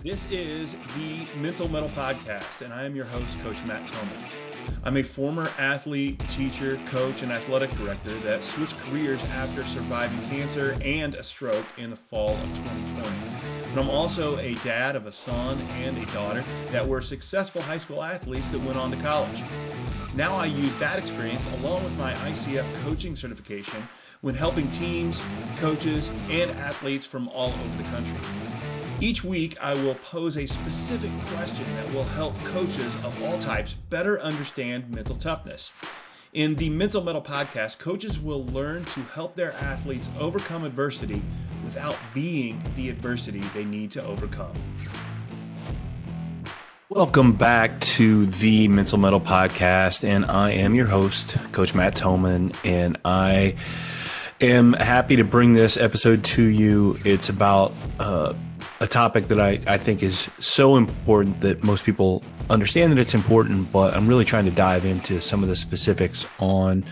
This is the Mental Mettle Podcast, and I am your host, Coach Matt Tillman. I'm a former athlete, teacher, coach, and athletic director that switched careers after surviving cancer and a stroke in the fall of 2020. And I'm also a dad of a son and a daughter that were successful high school athletes that went on to college. Now I use that experience along with my ICF coaching certification when helping teams, coaches, and athletes from all over the country. Each week, I will pose a specific question that will help coaches of all types better understand mental toughness. In the Mental Mettle Podcast, coaches will learn to help their athletes overcome adversity without being the adversity they need to overcome. Welcome back to the Mental Mettle Podcast, and I am your host, Coach Matt Tillman, and I am happy to bring this episode to you. It's about a topic that I think is so important that most people understand that it's important, but I'm really trying to dive into some of the specifics on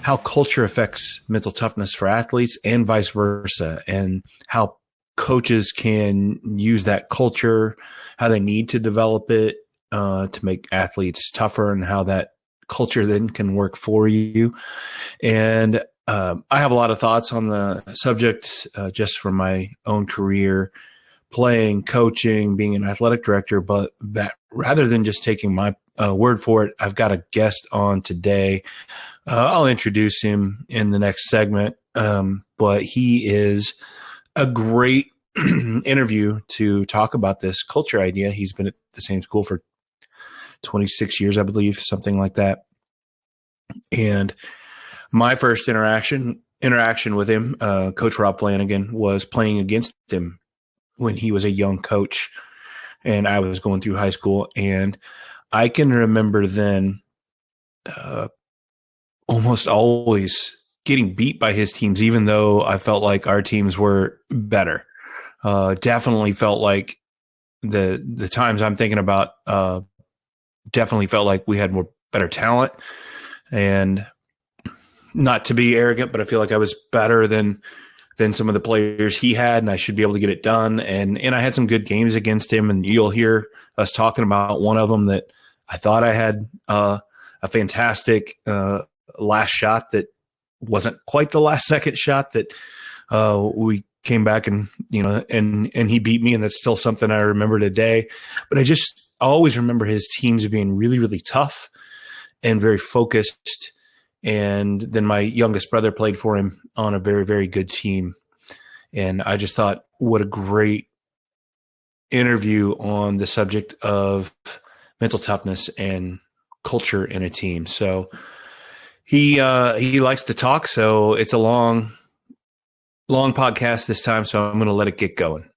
how culture affects mental toughness for athletes and vice versa, and how coaches can use that culture, how they need to develop it to make athletes tougher, and how that culture then can work for you. And I have a lot of thoughts on the subject just from my own career, playing, coaching, being an athletic director, but that rather than just taking my word for it, I've got a guest on today. I'll introduce him in the next segment, but he is a great interview to talk about this culture idea. He's been at the same school for 26 years, I believe, something like that. And my first interaction with him, Coach Rob Flanagan, was playing against him when he was a young coach and I was going through high school. And I can remember then almost always getting beat by his teams, even though I felt like our teams were better. Definitely felt like the times I'm thinking about definitely felt like we had more better talent. And not to be arrogant, but I feel like I was better than some of the players he had, and I should be able to get it done. And I had some good games against him, and you'll hear us talking about one of them that I thought I had a fantastic last shot that wasn't quite the last second shot that we came back and he beat me, and that's still something I remember today. But I always remember his teams being really, really tough and very focused. And then my youngest brother played for him on a very, very good team. And I just thought, what a great interview on the subject of mental toughness and culture in a team. So he likes to talk. So it's a long podcast this time. So I'm going to let it get going.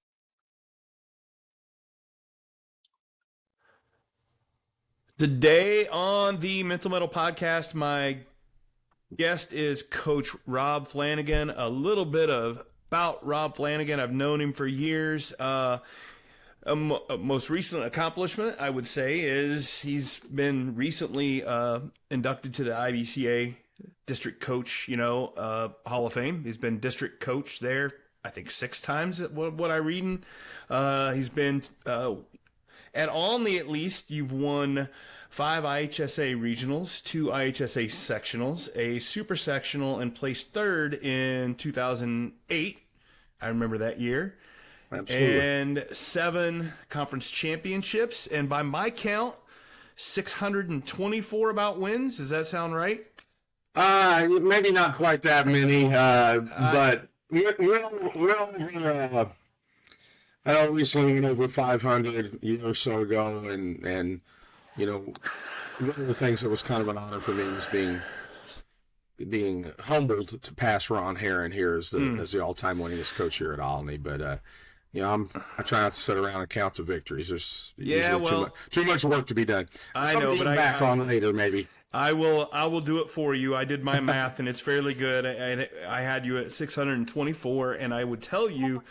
Today on the Mental Mettle Podcast, my guest is Coach Rob Flanagan. A little bit about Rob Flanagan. I've known him for years. Most recent accomplishment, I would say, is he's been recently inducted to the IHSA District Coach, Hall of Fame. He's been district coach there, I think 6 times. What I reading. He's been at Olney, at least. You've won 5 IHSA regionals, 2 IHSA sectionals, a super sectional, and placed 3rd in 2008. I remember that year. Absolutely. And 7 conference championships. And by my count, 624 about wins. Does that sound right? Maybe not quite that many, but we're I always went over 500 years or so ago, and one of the things that was kind of an honor for me was being humbled to pass Ron Herron here as the all-time winningest coach here at Olney. But I try not to sit around and count the victories. There's too much work to be done. I know, but back on later maybe. I will do it for you. I did my math, and it's fairly good. I had you at 624, and I would tell you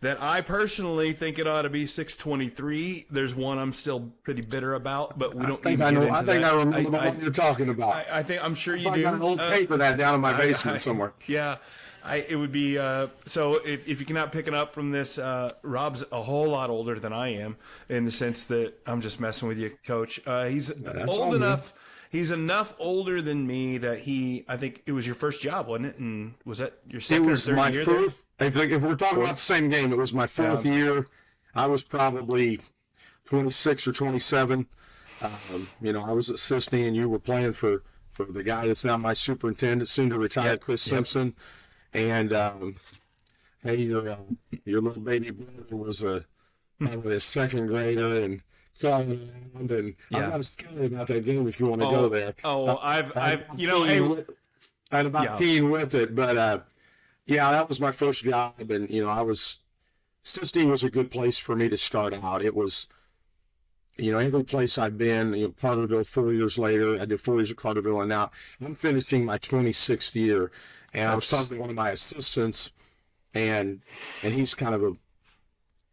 that I personally think it ought to be 623. There's one I'm still pretty bitter about, but we don't need to get into that. I think I remember what you're talking about. I'm sure you do. I got an old tape of that down in my basement somewhere. Yeah. It would be so if you cannot pick it up from this, Rob's a whole lot older than I am in the sense that I'm just messing with you, Coach. He's old enough. He's enough older than me that I think it was your first job, wasn't it? And was that your second or third year? It was my fourth. If we're talking about the same game, it was my fourth year. I was probably 26 or 27. I was assisting, and you were playing for the guy that's now my superintendent, soon to retire, Chris Simpson. And hey, your little baby brother was probably a second grader, and crawling around, and I'm not scared about that game if you want to go there. I had about peeing with it, but that was my first job, and assisting was a good place for me to start out. It was, every place I've been, Carterville 4 years later, I did 4 years at Carterville, and now I'm finishing my 26th year. And I was talking to one of my assistants, and he's kind of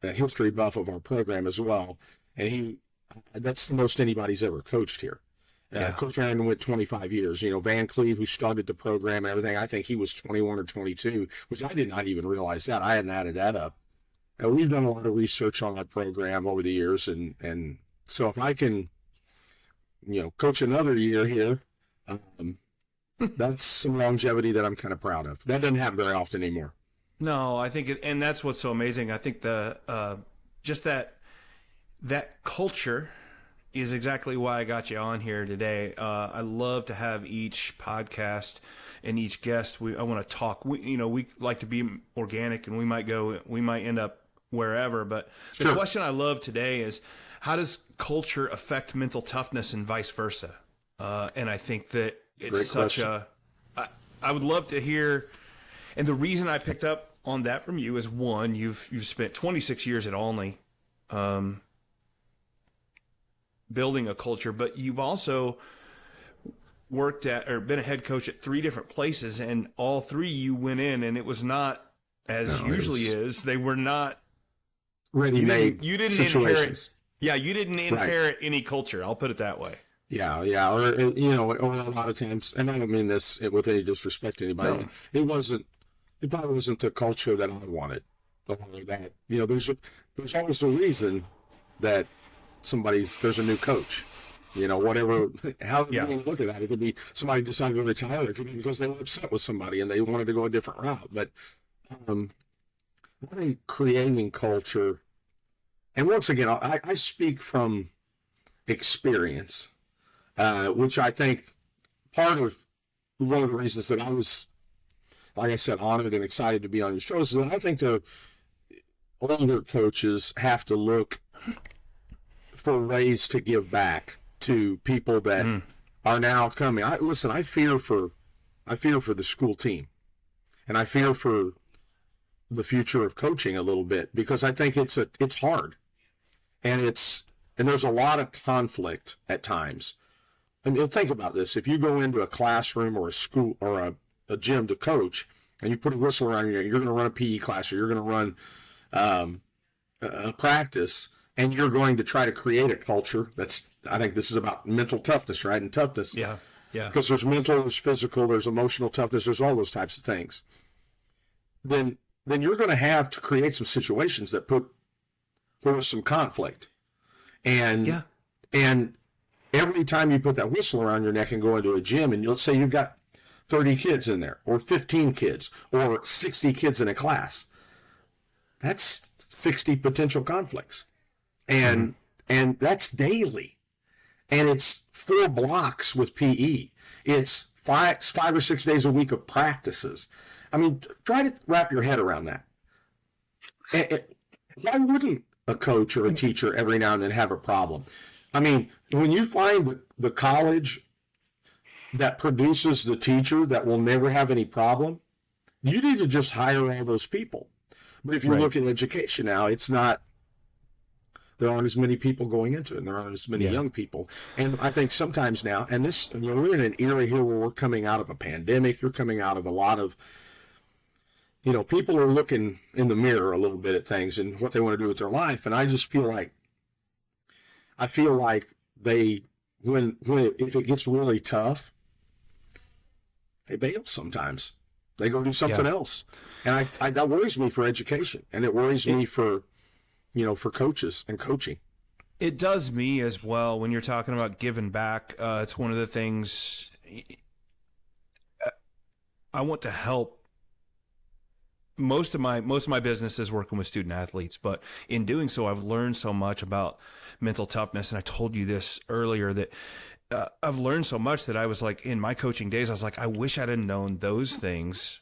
a history buff of our program as well. And that's the most anybody's ever coached here. Coach Aaron went 25 years. Van Cleve, who started the program and everything, I think he was 21 or 22, which I did not even realize that. I hadn't added that up. And we've done a lot of research on that program over the years. And so if I can, coach another year here, that's some longevity that I'm kind of proud of. That doesn't happen very often anymore. No, I think and that's what's so amazing. I think just that culture is exactly why I got you on here today. I love to have each podcast and each guest. I want to talk. We like to be organic, and we might end up wherever. But the question I love today is, how does culture affect mental toughness and vice versa? And I think that it's I would love to hear, and the reason I picked up on that from you is, one, you've spent 26 years at Olney, building a culture, but you've also worked at or been a head coach at 3 different places, and all 3 you went in, and it was not as usually is. They were not ready-made. You didn't situations. You didn't inherit any culture. I'll put it that way. Yeah, or a lot of times, and I don't mean this with any disrespect to anybody. No. It probably wasn't the culture that I wanted. Or that, there's always a reason that there's a new coach. Whatever, how you want to look at that. It could be somebody decided to retire. It could be because they were upset with somebody and they wanted to go a different route. But I think creating culture, and once again, I speak from experience. Which I think part of one of the reasons that I was, like I said, honored and excited to be on your show is that I think the older coaches have to look for ways to give back to people that are now coming. I fear for the school team, and I fear for the future of coaching a little bit, because I think it's hard, and there's a lot of conflict at times. And think about this. If you go into a classroom or a school or a gym to coach, and you put a whistle around your neck, you're going to run a PE class, or you're going to run a practice, and you're going to try to create a culture I think this is about mental toughness, right? And toughness. Yeah. Because there's mental, there's physical, there's emotional toughness, there's all those types of things. Then you're going to have to create some situations that put some conflict. And every time you put that whistle around your neck and go into a gym, and you'll say you've got 30 kids in there, or 15 kids, or 60 kids in a class, that's 60 potential conflicts. And that's daily. And it's 4 blocks with PE. It's 5 or 6 days a week of practices. I mean, try to wrap your head around that. Why wouldn't a coach or a teacher every now and then have a problem? I mean, when you find the college that produces the teacher that will never have any problem, you need to just hire all those people. But if you look at education now, there aren't as many people going into it, and there aren't as many young people. And I think sometimes now, and this, we're in an era here where we're coming out of a pandemic. You're coming out of a lot of, people are looking in the mirror a little bit at things and what they want to do with their life. And I just feel like, if it gets really tough, they bail sometimes. They go do something else. And that worries me for education, and it worries me for, for coaches and coaching. It does me as well. When you're talking about giving back, it's one of the things I want to help. Most of my business is working with student athletes, but in doing so, I've learned so much about mental toughness. And I told you this earlier that I've learned so much that I was like, in my coaching days, I was like, I wish I'd have known those things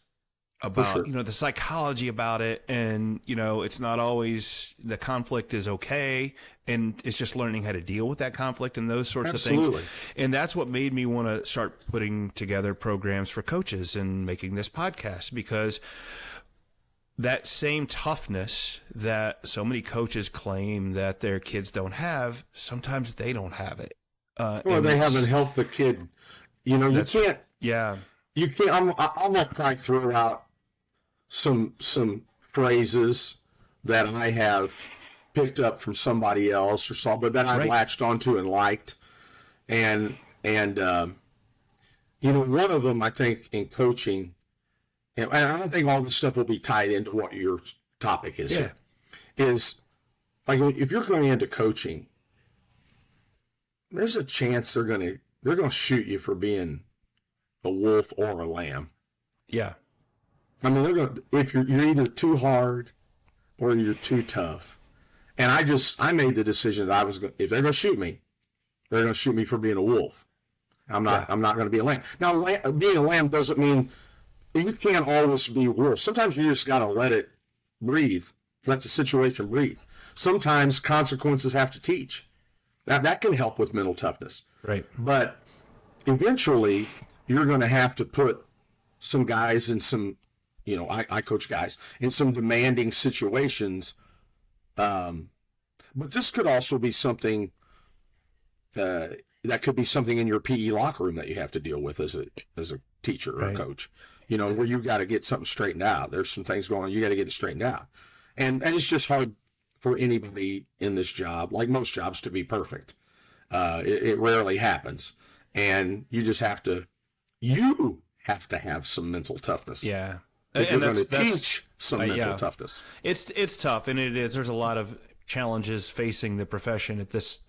about, the psychology about it. And, it's not always the conflict is okay. And it's just learning how to deal with that conflict and those sorts of things. And that's what made me want to start putting together programs for coaches and making this podcast, because that same toughness that so many coaches claim that their kids don't have, sometimes they don't have it. Well, they haven't helped the kid. You can't. Yeah. You can't. I'm not trying to throw out some phrases that I have picked up from somebody else or saw, but that I've latched onto and liked. And one of them, I think, in coaching, and I don't think all this stuff will be tied into what your topic is here, is like, if you're going into coaching, there's a chance they're going to shoot you for being a wolf or a lamb. Yeah. I mean, if you're either too hard or you're too tough. And I made the decision that if they're going to shoot me, they're going to shoot me for being a wolf. I'm not going to be a lamb. Now, being a lamb doesn't mean you can't always be a wolf. Sometimes you just got to let it breathe. Let the situation breathe. Sometimes consequences have to teach. That can help with mental toughness. Right. But eventually, you're going to have to put some guys in some, I coach guys, in some demanding situations. But this could also be something that could be something in your PE locker room that you have to deal with as a teacher or a coach, where you got to get something straightened out. There's some things going on. You got to get it straightened out. And it's just hard for anybody in this job, like most jobs, to be perfect. It rarely happens. And you just have to have some mental toughness. Yeah. If you're going to teach some mental toughness. It's tough, and it is. There's a lot of challenges facing the profession at this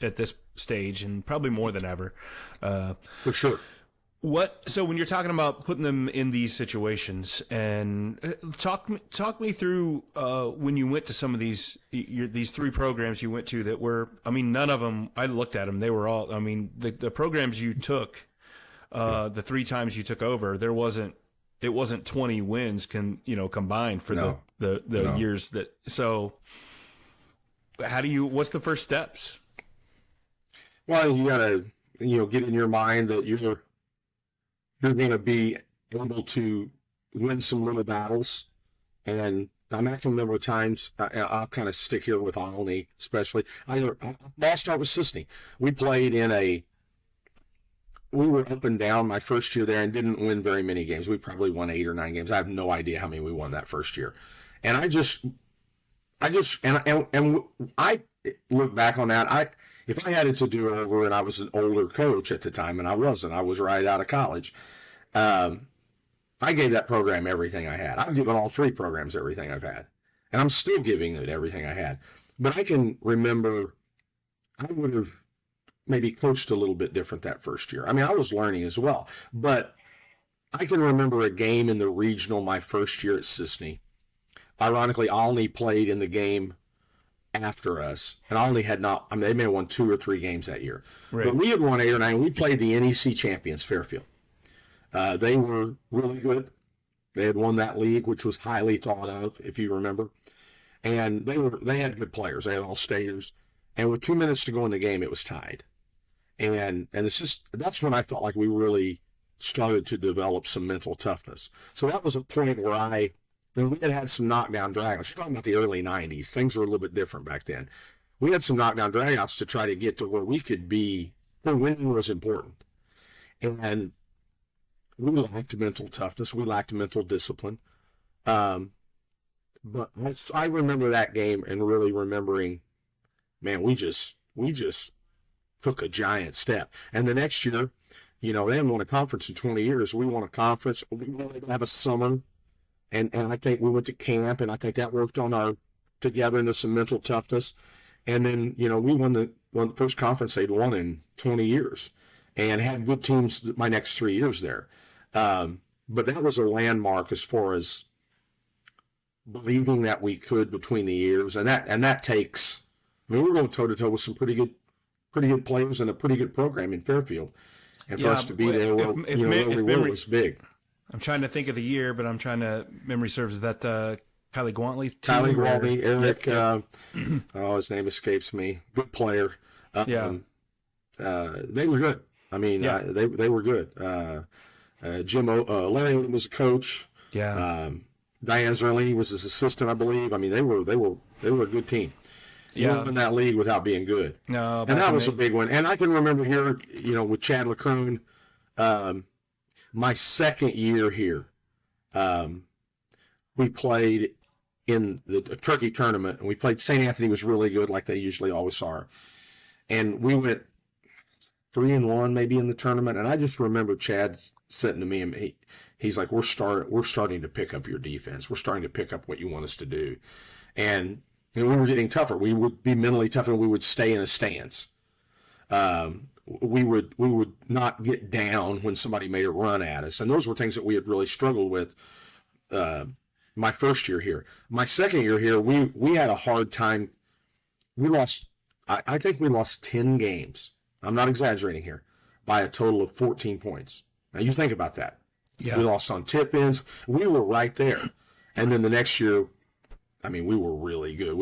stage, and probably more than ever. For sure. So when you're talking about putting them in these situations, and talk me through when you went to some of these 3 programs you went to that were, none of them, I looked at them, they were all, the programs you took, the 3 times you took over, it wasn't 20 wins combined for the years that, so what's the first steps? Well, you gotta, get in your mind that you're going to be able to win some little battles. And I can remember times, I'll kind of stick here with Olney, especially. I'll start with Sisney. We played we were up and down my first year there and didn't win very many games. We probably won 8 or 9 games. I have no idea how many we won that first year. And I look back on that. If I had it to do over and I was an older coach at the time, and I wasn't, I was right out of college, I gave that program everything I had. I've given all 3 programs everything I've had. And I'm still giving it everything I had. But I can remember I would have maybe coached a little bit different that first year. I was learning as well. But I can remember a game in the regional my first year at Sisney. Ironically, Olney played in the game after us, and Olney had not, they may have won 2 or 3 games that year. Right. But we had won 8 or 9. We played the NEC champions, Fairfield. They were really good. They had won that league, which was highly thought of, if you remember. And they had good players. They had all staters. And with 2 minutes to go in the game, it was tied. And that's when I felt like we really started to develop some mental toughness. So that was a point where we had some knockdown dragouts. You're talking about the early 90s. Things were a little bit different back then. We had some knockdown dragouts to try to get to where we could be, where winning was important. And we lacked mental toughness. We lacked mental discipline. But I remember that game and really remembering, man, we just took a giant step. And the next year, they hadn't won a conference in 20 years. We won a conference. We wanted to have a summer And I think we went to camp, and I think that worked on our togetherness and mental toughness. And then, we won the first conference they'd won in 20 years and had good teams my next 3 years there. But that was a landmark as far as believing that we could between the years. And that takes, we're going toe to toe with some pretty good players and a pretty good program in Fairfield. And for us to be there where we were was big. I'm trying to think of the year, but memory serves. Is that Kylie Gwantley? Kylie Gwantley, Eric, his name escapes me. Good player. They were good. They were good. Jim Larry was a coach. Yeah. Diane Zerlini was his assistant, I believe. They were a good team. You Yeah. won in that league without being good. No, and that was a big one. And I can remember here, with Chad LeCrone, my second year here, we played in the turkey tournament, and we played St. Anthony was really good, like they usually always are. And we went 3-1 maybe in the tournament. And I just remember Chad sitting to me, and he's like, we're starting to pick up your defense. We're starting to pick up what you want us to do. And we were getting tougher. We would be mentally tougher, and we would stay in a stance. We would not get down when somebody made a run at us. And those were things that we had really struggled with my first year here. My second year here, we had a hard time. We lost, I think we lost 10 games. I'm not exaggerating here, by a total of 14 points. Now you think about that. Yeah. We lost on tip-ins. We were right there. And then the next year, we were really good.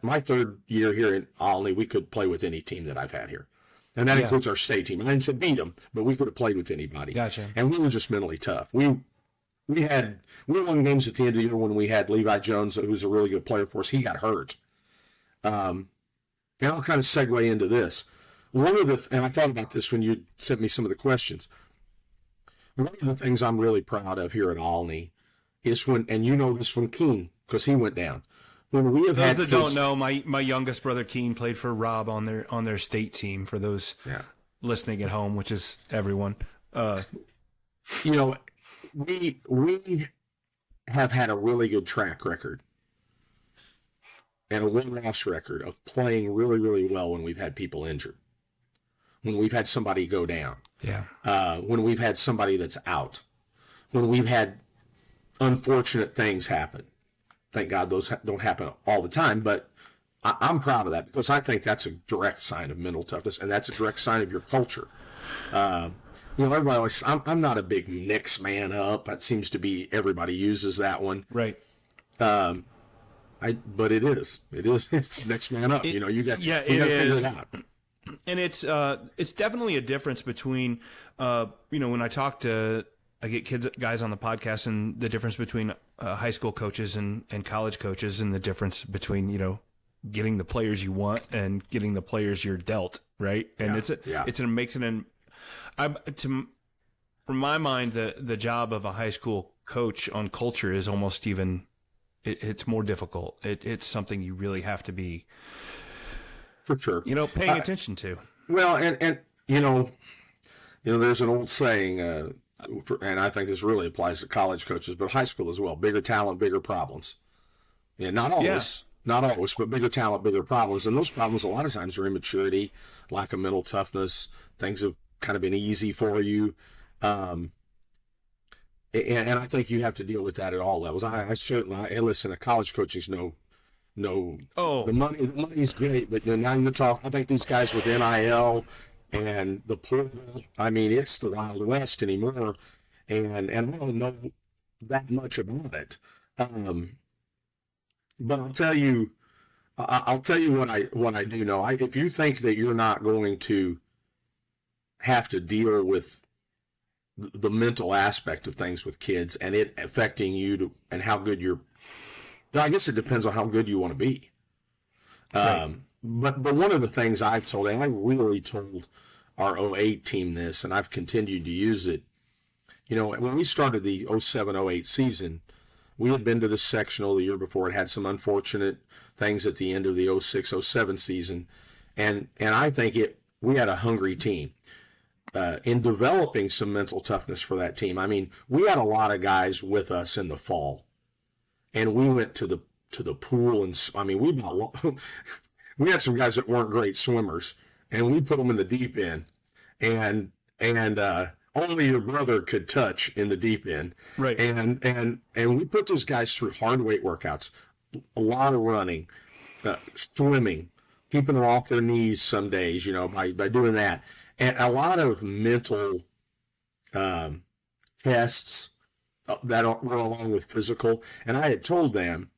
My third year here in Olney, we could play with any team that I've had here. And that includes our state team. I didn't say beat them, but we could have played with anybody. Gotcha. And we were just mentally tough. We won games at the end of the year when we had Levi Jones, who's a really good player for us. He got hurt. And I'll kind of segue into this. And I thought about this when you sent me some of the questions. One of the things I'm really proud of here at Olney is and you know this from Keene, because he went down. When we have those had that kids, don't know, my youngest brother Keene played for Rob on their state team. For those listening at home, which is everyone. We have had a really good track record and a win-loss record of playing really, really well when we've had people injured, when we've had somebody go down, when we've had somebody that's out, when we've had unfortunate things happen. Thank God those don't happen all the time, but I'm proud of that, because I think that's a direct sign of mental toughness, and that's a direct sign of your culture. Everybody always, I'm not a big next man up. That seems to be, everybody uses that one. Right. But it's next man up. You got to figure it out. And it's definitely a difference between, when I get guys on the podcast, and the difference between high school coaches and college coaches, and the difference between, getting the players you want and getting the players you're dealt, right? And from my mind, the job of a high school coach on culture is almost even, it's more difficult. It's something you really have to be, for sure, paying attention to. Well, and there's an old saying, and I think this really applies to college coaches, but high school as well: bigger talent, bigger problems. Yeah, not always, but bigger talent, bigger problems. And those problems a lot of times are immaturity, lack of mental toughness. Things have kind of been easy for you. And I think you have to deal with that at all levels. I certainly, listen, a college coaching's the money's great, but now you're talking, I think these guys with NIL and the portal, it's the Wild West anymore. And I don't know that much about it. But I'll tell you what I do know. If you think that you're not going to have to deal with the mental aspect of things with kids and it affecting you and how good I guess it depends on how good you want to be. Right. But one of the things I've told, and I really told our 08 team this, and I've continued to use it, when we started the 07-08 season, we had been to the sectional the year before. It had some unfortunate things at the end of the 06-07 season. And I think we had a hungry team. in developing some mental toughness for that team. I mean, we had a lot of guys with us in the fall, and we went to the pool, and I mean, we had some guys that weren't great swimmers, and we put them in the deep end, and only your brother could touch in the deep end, right? And we put those guys through hard weight workouts, a lot of running, swimming, keeping them off their knees some days, by doing that. And a lot of mental tests that go along with physical. And I had told them,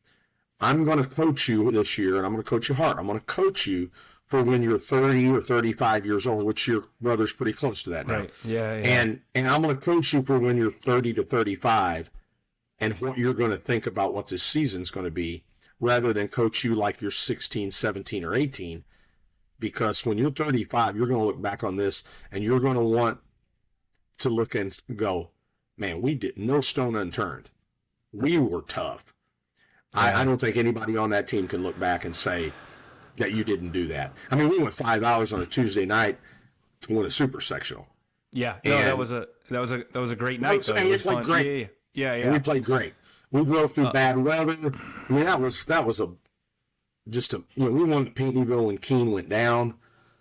I'm going to coach you this year, and I'm going to coach you hard. I'm going to coach you for when you're 30 or 35 years old, which your brother's pretty close to that now. Right. Yeah. And I'm going to coach you for when you're 30 to 35 and what you're going to think about what this season's going to be, rather than coach you like you're 16, 17, or 18. Because when you're 35, you're going to look back on this and you're going to want to look and go, man, we did no stone unturned. We were tough. Yeah. I don't think anybody on that team can look back and say that you didn't do that. I mean, we went 5 hours on a Tuesday night to win a super sectional. Yeah, no, that was a great night. Though. It was fun. Great. Yeah. And we played great. We drove through bad weather. I mean, that was we won at Paintyville when Keene went down.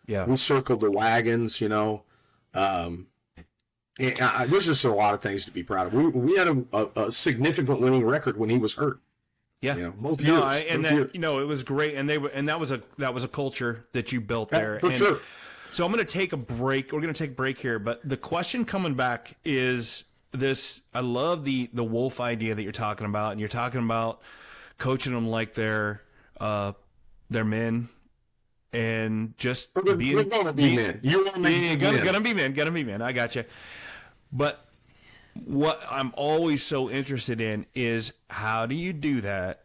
Yeah, we circled the wagons. There's just a lot of things to be proud of. We had a significant winning record when he was hurt. Yeah, both years. It was great, and that was a culture that you built there. For sure. So I'm going to take a break. We're going to take a break here, but the question coming back is this: I love the wolf idea that you're talking about, and you're talking about coaching them like they're men, and just being men. You want to be men. Gonna be men. I got you. But what I'm always so interested in is how do you do that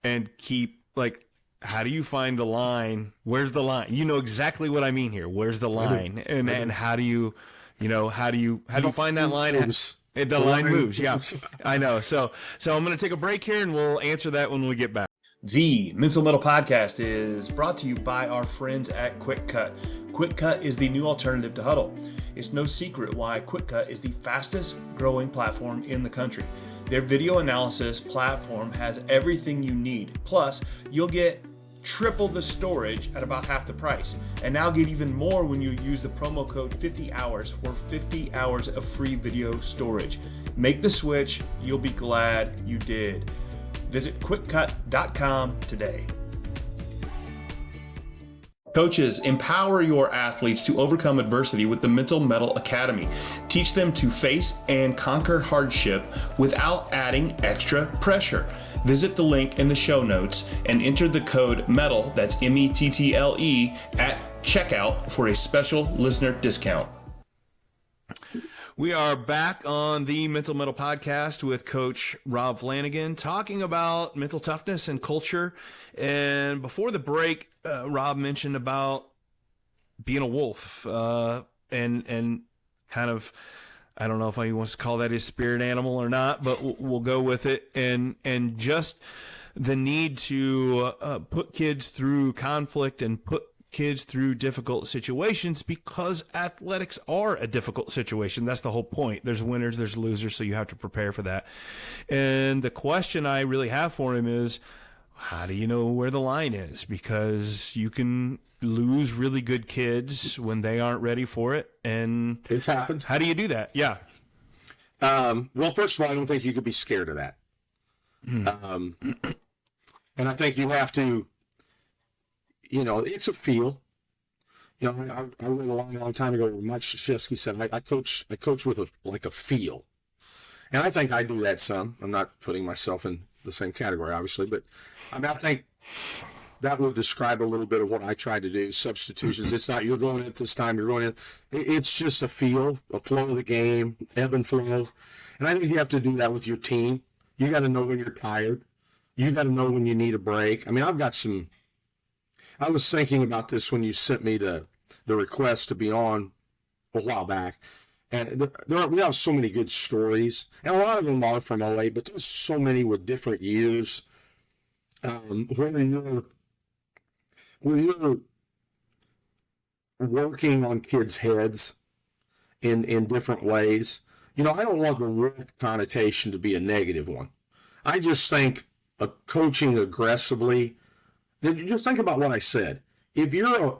and keep, like, how do you find the line? Where's the line? You know exactly what I mean here. Where's the line? And how do you find that line? The line moves. Yeah, I know. So I'm going to take a break here and we'll answer that when we get back. The Mental Mettle Podcast is brought to you by our friends at Quick Cut. Quick Cut is the new alternative to Huddle. It's no secret why Quick Cut is the fastest growing platform in the country. Their video analysis platform has everything you need. Plus, you'll get triple the storage at about half the price. And now get even more when you use the promo code 50hours for 50 hours of free video storage. Make the switch. You'll be glad you did. Visit quickcut.com today. Coaches, empower your athletes to overcome adversity with the Mental Mettle Academy. Teach them to face and conquer hardship without adding extra pressure. Visit the link in the show notes and enter the code METTLE, that's METTLE, at checkout for a special listener discount. We are back on the Mental Mettle Podcast with Coach Rob Flanagan, talking about mental toughness and culture. And before the break, Rob mentioned about being a wolf and kind of, I don't know if he wants to call that his spirit animal or not, but we'll go with it. And just the need to put kids through conflict and put kids through difficult situations, because athletics are a difficult situation. That's the whole point. There's winners, there's losers, so you have to prepare for that. And the question I really have for him is, how do you know where the line is? Because you can lose really good kids when they aren't ready for it. And it's happened. How do you do that? Yeah. Well, first of all, I don't think you could be scared of that. And I think you have to, it's a feel. I read a long time ago where Mike Krzyzewski said, I coach with a feel. And I think I do that some. I'm not putting myself in the same category, obviously, but I think that will describe a little bit of what I try to do. Substitutions. It's not, you're going in this time, you're going in. It's just a feel, a flow of the game, ebb and flow. And I think you have to do that with your team. You got to know when you're tired. You got to know when you need a break. I mean, I was thinking about this when you sent me the request to be on a while back. And we have so many good stories. And a lot of them are from LA, but there's so many with different years. Where you're working on kids' heads in different ways. I don't want the rough connotation to be a negative one. I just think coaching aggressively. Just think about what I said. If you're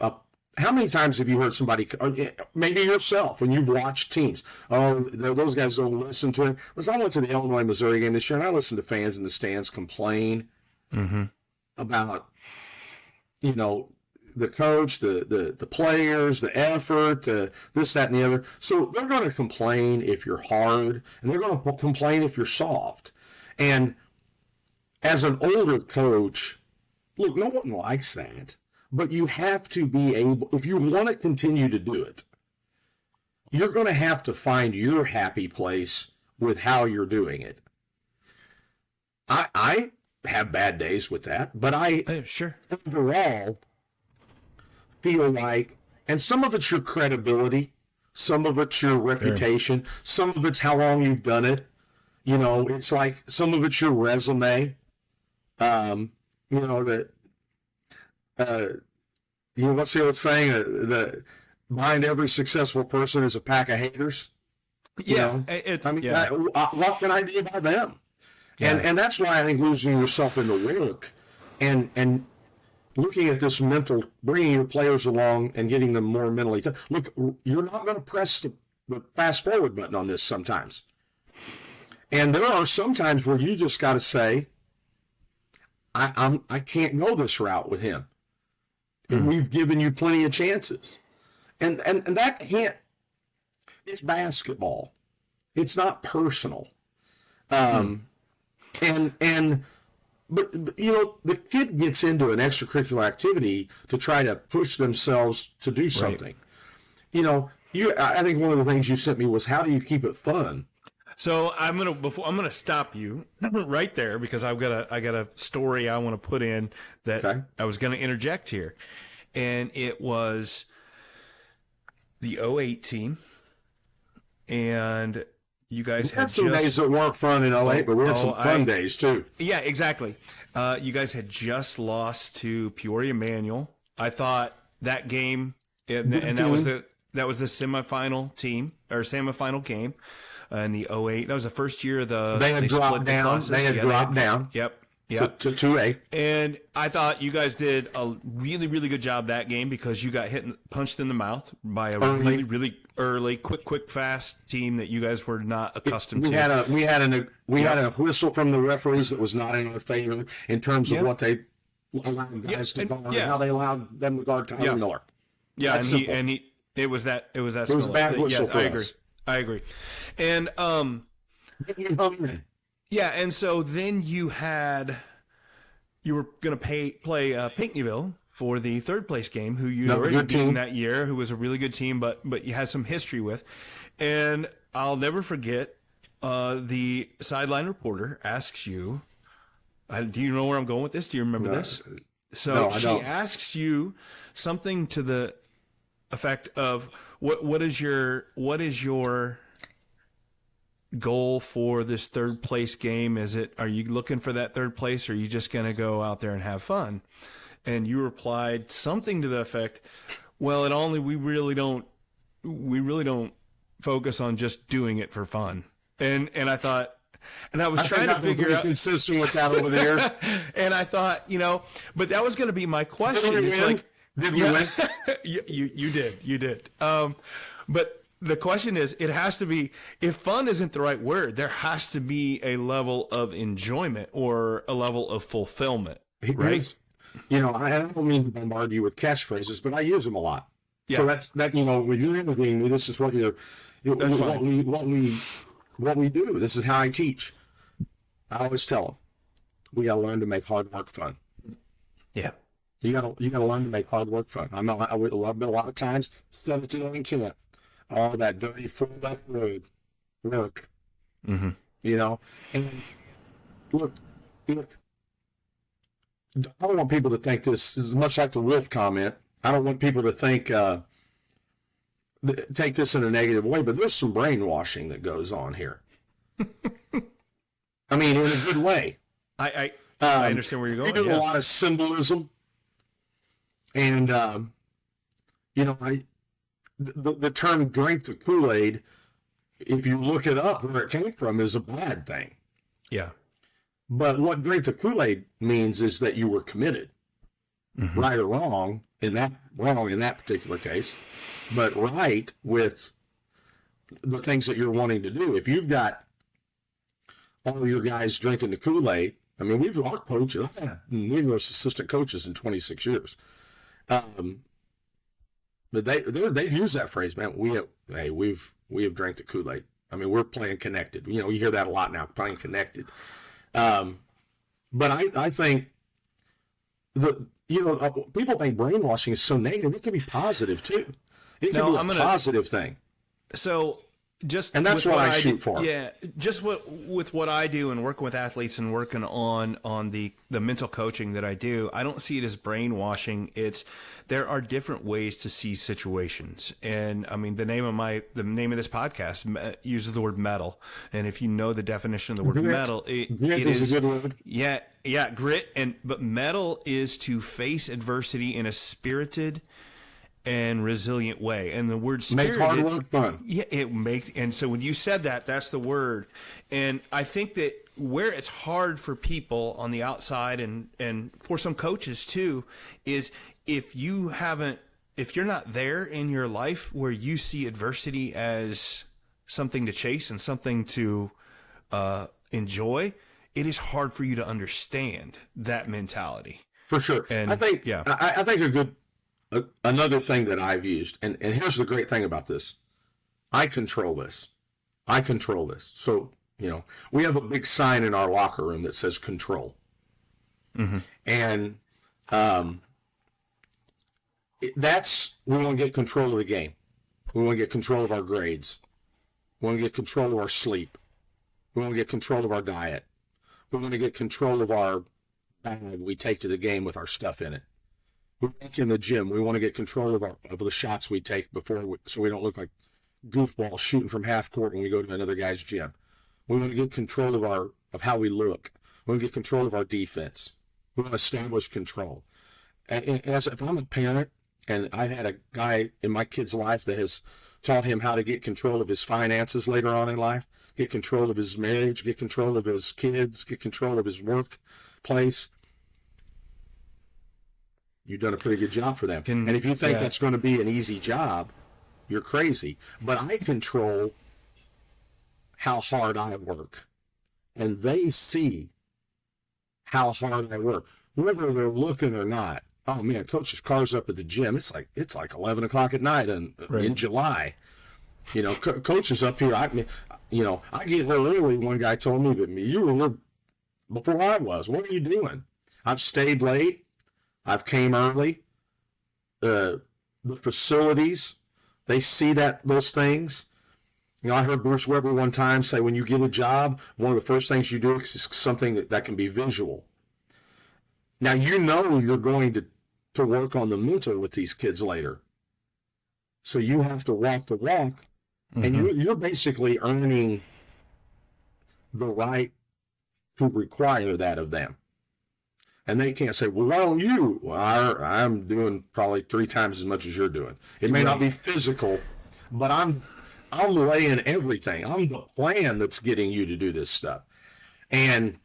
how many times have you heard somebody, maybe yourself, when you've watched teams, those guys don't listen to him. Listen, I went to the Illinois-Missouri game this year, and I listened to fans in the stands complain about, the coach, the players, the effort, this, that, and the other. So they're going to complain if you're hard, and they're going to complain if you're soft. And as an older coach, look, no one likes that. But you have to be able, if you want to continue to do it, you're going to have to find your happy place with how you're doing it. I have bad days with that, but sure. Overall feel like, and some of it's your credibility, some of it's your reputation, some of it's how long you've done it. It's like some of it's your resume. What's the old saying? Behind every successful person is a pack of haters. Yeah, what can I do by them? Yeah. And that's why I think losing yourself in the work and looking at this bringing your players along and getting them more mentally tough. Look, you're not going to press the fast forward button on this sometimes. And there are some times where you just got to say, I can't go this route with him. And we've given you plenty of chances. And that can't, it's basketball. It's not personal. But the kid gets into an extracurricular activity to try to push themselves to do something. Right. I think one of the things you sent me was, how do you keep it fun? So I'm gonna stop you right there, because I got a story I want to put in that I was gonna interject here, and it was the 08 team, and you guys had some days that weren't fun in 08, but we had some fun days too. Yeah, exactly. You guys had just lost to Peoria Manual. I thought that game, and that was the semifinal team or semifinal game. In the 08, that was the first year they had dropped down. They had dropped down. Yep. To 2A. And I thought you guys did a really, really good job that game, because you got punched in the mouth by a really, really early, quick, fast team that you guys were not accustomed to. We had a whistle from the referees that was not in our favor in terms of what they allowed guys to guard, how they allowed them to guard Tyler Miller. Yeah, it was that. It was a bad whistle for us. I agree. And and so then you were going to play Pinckneyville for the third place game, who you already beaten that year, who was a really good team, but you had some history with. And I'll never forget, the sideline reporter asks you, do you know where I'm going with this? Do you remember this? So she asks you something to the effect of, what is your goal for this third place game? Are you looking for that third place, or are you just going to go out there and have fun? And you replied something to the effect, well, we really don't focus on just doing it for fun. And I thought, and I was trying to figure out, consistent with that over the years. And I thought, but that was going to be my question. Did we win? You did. But the question is, it has to be, if fun isn't the right word, there has to be a level of enjoyment or a level of fulfillment, right? I don't mean to bombard you with catchphrases, but I use them a lot. Yeah. So that's when you're interviewing me, this is what we do. This is how I teach. I always tell them, we got to learn to make hard work fun. Yeah. You got to learn to make hard work fun. I've been a lot of times said it to them in camp. All that dirty full-back road work. Mm-hmm. And look, I don't want people to think this is much like the Wolf comment. I don't want people to think, take this in a negative way, but there's some brainwashing that goes on here. I mean, in a good way. I understand where you're going. We do a lot of symbolism. And, the term drink the Kool-Aid, if you look it up where it came from, is a bad thing. Yeah. But what drink the Kool-Aid means is that you were committed, right or wrong in that particular case, but right with the things that you're wanting to do. If you've got all your guys drinking the Kool-Aid, I mean, our coaches, I've had numerous assistant coaches in 26 years. But they've used that phrase, man. We have drank the Kool-Aid. I mean, we're playing connected. You hear that a lot now, playing connected. But I think people think brainwashing is so negative. It can be positive too. It can be a positive thing. So and that's what I shoot for. Yeah, just with what I do and working with athletes and working on the mental coaching that I do, I don't see it as brainwashing. There are different ways to see situations, and I mean the name of this podcast uses the word mettle, and if you know the definition of the word mettle, it is a good word. Yeah, grit, but mettle is to face adversity in a spirited and resilient way. And the word spirited makes hard work fun. Yeah, and so when you said that, that's the word. And I think that where it's hard for people on the outside and for some coaches too, is if you're not there in your life where you see adversity as something to chase and something to enjoy, it is hard for you to understand that mentality. For sure. And I think another thing that I've used, and here's the great thing about this. I control this. So, we have a big sign in our locker room that says control. Mm-hmm. And we want to get control of the game. We want to get control of our grades. We want to get control of our sleep. We want to get control of our diet. We want to get control of our bag we take to the game with our stuff in it. We're back in the gym. We want to get control of the shots we take so we don't look like goofballs shooting from half court when we go to another guy's gym. We want to get control of how we look. We want to get control of our defense. We want to establish control. And if I'm a parent and I had a guy in my kid's life that has taught him how to get control of his finances later on in life, get control of his marriage, get control of his kids, get control of his workplace, you've done a pretty good job for them. And if you think that's going to be an easy job, you're crazy. But I control how hard I work. And they see how hard I work. Whether they're looking or not. Oh, man, coach's car's up at the gym. It's like 11 o'clock at night in July. Coach is up here. I get here early, one guy told me, but you were here before I was. What are you doing? I've stayed late. I've came early. The facilities, they see those things. I heard Bruce Weber one time say, when you get a job, one of the first things you do is something that can be visual. Now, you're going to work on the mental with these kids later. So you have to walk the walk, and you're basically earning the right to require that of them. And they can't say, well, why don't you? Well, I'm doing probably 3 times as much as you're doing. It may not be physical, but I'm laying everything. I'm the plan that's getting you to do this stuff. And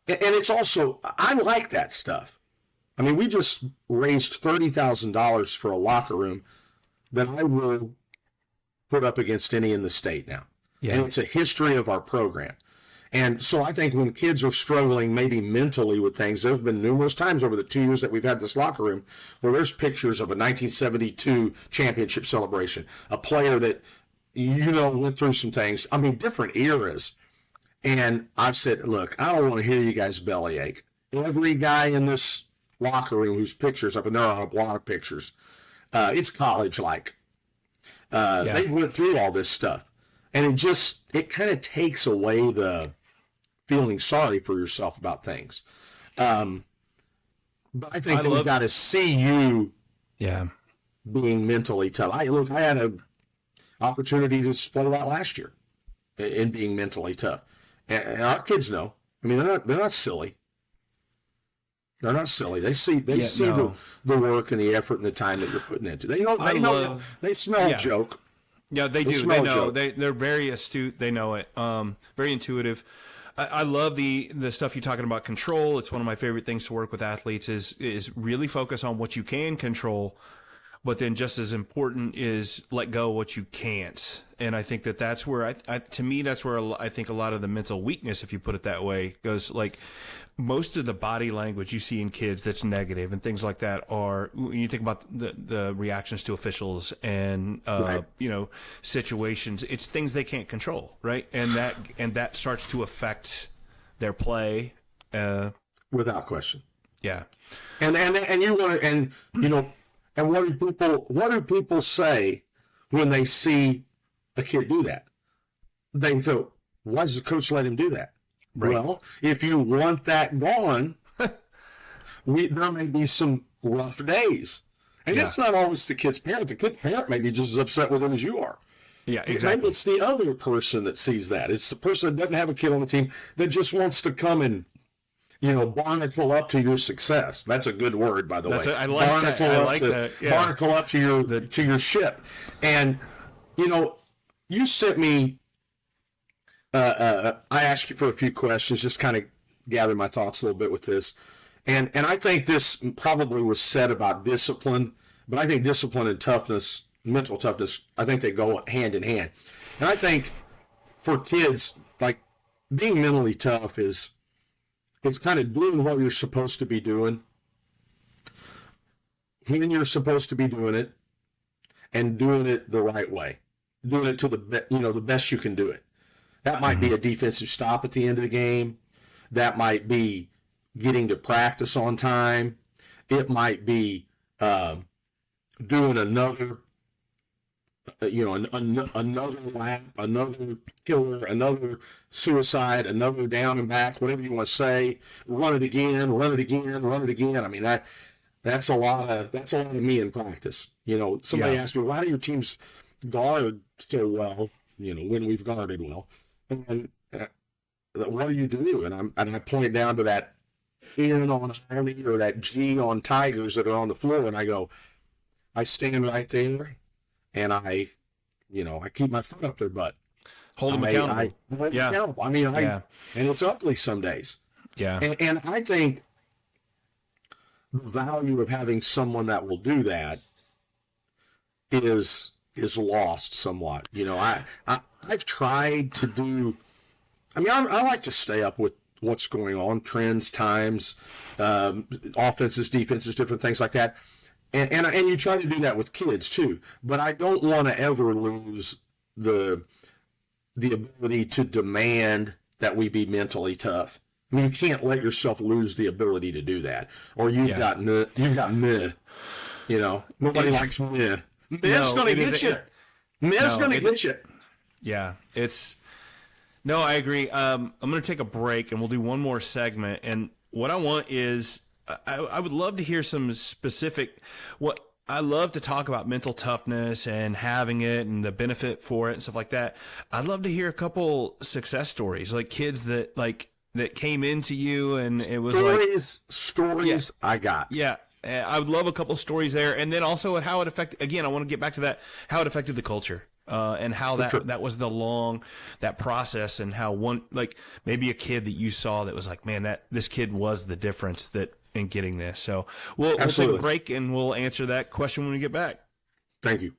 it's also, I like that stuff. I mean, we just raised $30,000 for a locker room that I will put up against any in the state now. Yeah. And it's a history of our program. And so I think when kids are struggling maybe mentally with things, there's been numerous times over the 2 years that we've had this locker room where there's pictures of a 1972 championship celebration, a player that, went through some things. I mean, different eras. And I've said, look, I don't want to hear you guys bellyache. Every guy in this locker room whose pictures up, and there are a lot of pictures, it's college-like. They went through all this stuff. And it kind of takes away the feeling sorry for yourself about things. But I think we've got to see you being mentally tough. I had an opportunity to display that last year in being mentally tough. And our kids know. I mean, they're not silly. They're not silly. They see no. the work and the effort and the time that you're putting into. They smell a joke. Yeah, they do. They know. They're very astute. They know it. Very intuitive. I love the stuff you're talking about control. It's one of my favorite things to work with athletes is really focus on what you can control, but then just as important is let go what you can't. And I think that's where to me, that's where I think a lot of the mental weakness, if you put it that way, goes. Like most of the body language you see in kids that's negative and things like that are, when you think about the reactions to officials and, Right. situations, it's things they can't control. Right. And that starts to affect their play. Without question. Yeah. And you want to, and what do people say when they see a kid do that? They say, why does the coach let him do that? Right. Well, if you want that gone, there may be some rough days. And it's not always the kid's parent. The kid's parent may be just as upset with him as you are. Yeah, exactly. Maybe it's the other person that sees that. It's the person that doesn't have a kid on the team that just wants to come and, barnacle up to your success. That's a good word, by the way. I like that. Yeah. Barnacle up to your ship. And, you sent me, I asked you for a few questions, just kind of gather my thoughts a little bit with this. And I think this probably was said about discipline, but I think discipline and toughness, mental toughness, I think they go hand in hand. And I think for kids, like being mentally tough it's kind of doing what you're supposed to be doing when you're supposed to be doing it and doing it the right way, doing it to the best you can do it. That might be a defensive stop at the end of the game. That might be getting to practice on time. It might be doing another, another lap, another killer, another suicide, another down and back, whatever you want to say. Run it again, run it again, run it again. I mean that's a lot of me in practice. Somebody asked me, why do your teams guard so well? When we've guarded well, and what do you do? And I point down to that N on Olney or that G on Tigers that are on the floor, and I go, I stand right there, and I keep my foot up their butt. Hold them accountable. Accountable. I mean, and it's ugly some days. Yeah. And I think the value of having someone that will do that is lost somewhat. I've tried to do. I mean, I like to stay up with what's going on, trends, times, offenses, defenses, different things like that. And you try to do that with kids too. But I don't want to ever lose the ability to demand that we be mentally tough. I mean, you can't let yourself lose the ability to do that, or you've got meh. Nobody likes meh. Meh's going to get you. Meh's going to get you. Yeah, No, I agree. I'm going to take a break, and we'll do one more segment. And what I want is, I would love to hear some specific. I love to talk about mental toughness and having it and the benefit for it and stuff like that. I'd love to hear a couple success stories, like kids that came into you, and it was stories. I got. Yeah. I would love a couple stories there, and then also how it affected. Again, I want to get back to that. How it affected the culture. And how that was that process, and how maybe a kid that you saw that was like, man, this kid was the difference in getting this. So we'll take a break, and we'll answer that question when we get back. Thank you.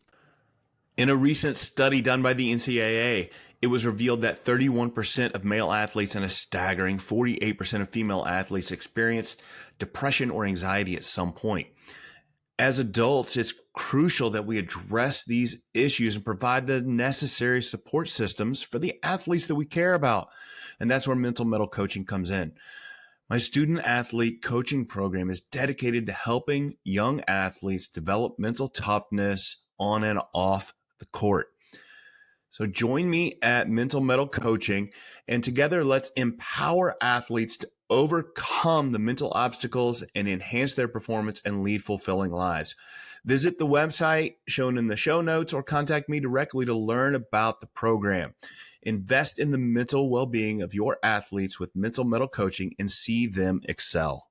In a recent study done by the NCAA, it was revealed that 31% of male athletes and a staggering 48% of female athletes experienced depression or anxiety at some point. As adults, it's crucial that we address these issues and provide the necessary support systems for the athletes that we care about. And that's where Mental Mettle Coaching comes in. My student athlete coaching program is dedicated to helping young athletes develop mental toughness on and off the court. So join me at Mental Mettle Coaching, and together let's empower athletes to overcome the mental obstacles and enhance their performance and lead fulfilling lives. Visit the website shown in the show notes or contact me directly to learn about the program. Invest in the mental well-being of your athletes with Mental Mettle Coaching and see them excel.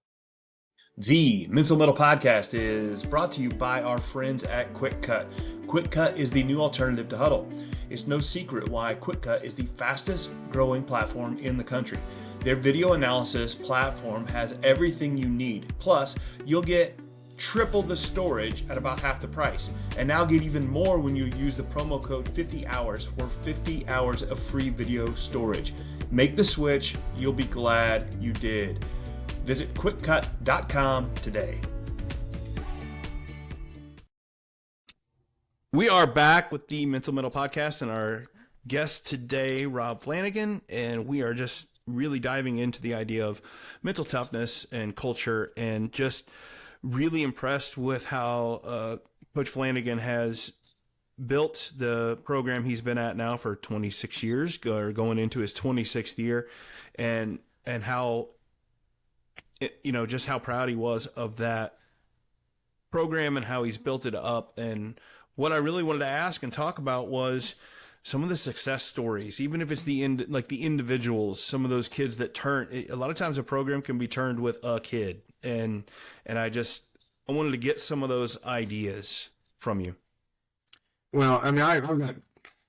The Mental Mettle Podcast is brought to you by our friends at Quick Cut. Quick Cut is the new alternative to Huddle. It's no secret why Quick Cut is the fastest growing platform in the country. Their video analysis platform has everything you need. Plus, you'll get triple the storage at about half the price. And now get even more when you use the promo code 50hours for 50 hours of free video storage. Make the switch. You'll be glad you did. Visit quickcut.com today. We are back with the Mental Mettle Podcast and our guest today, Rob Flanagan, and we are just really diving into the idea of mental toughness and culture, and just really impressed with how Coach Flanagan has built the program he's been at now for 26 years, going into his 26th year, and how, just how proud he was of that program and how he's built it up. And what I really wanted to ask and talk about was some of the success stories, even if it's the individuals, some of those kids that turn. A lot of times a program can be turned with a kid, and I wanted to get some of those ideas from you. Well, I mean, I've got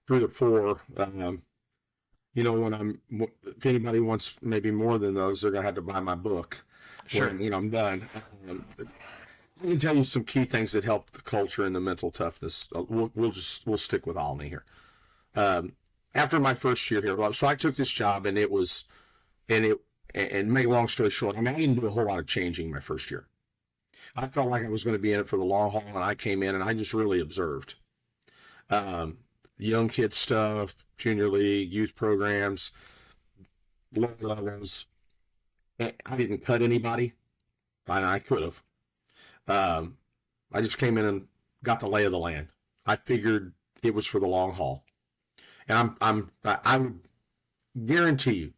3 or 4. If anybody wants maybe more than those, they're gonna have to buy my book. Sure. When I'm done. I can tell you some key things that help the culture and the mental toughness. We'll stick with Olney here. After my first year here, so I took this job, and make a long story short, I didn't do a whole lot of changing my first year. I felt like I was going to be in it for the long haul, and I came in and I just really observed. Young kids stuff, junior league, youth programs, low levels. I didn't cut anybody. I could have. I just came in and got the lay of the land. I figured it was for the long haul. And I would guarantee you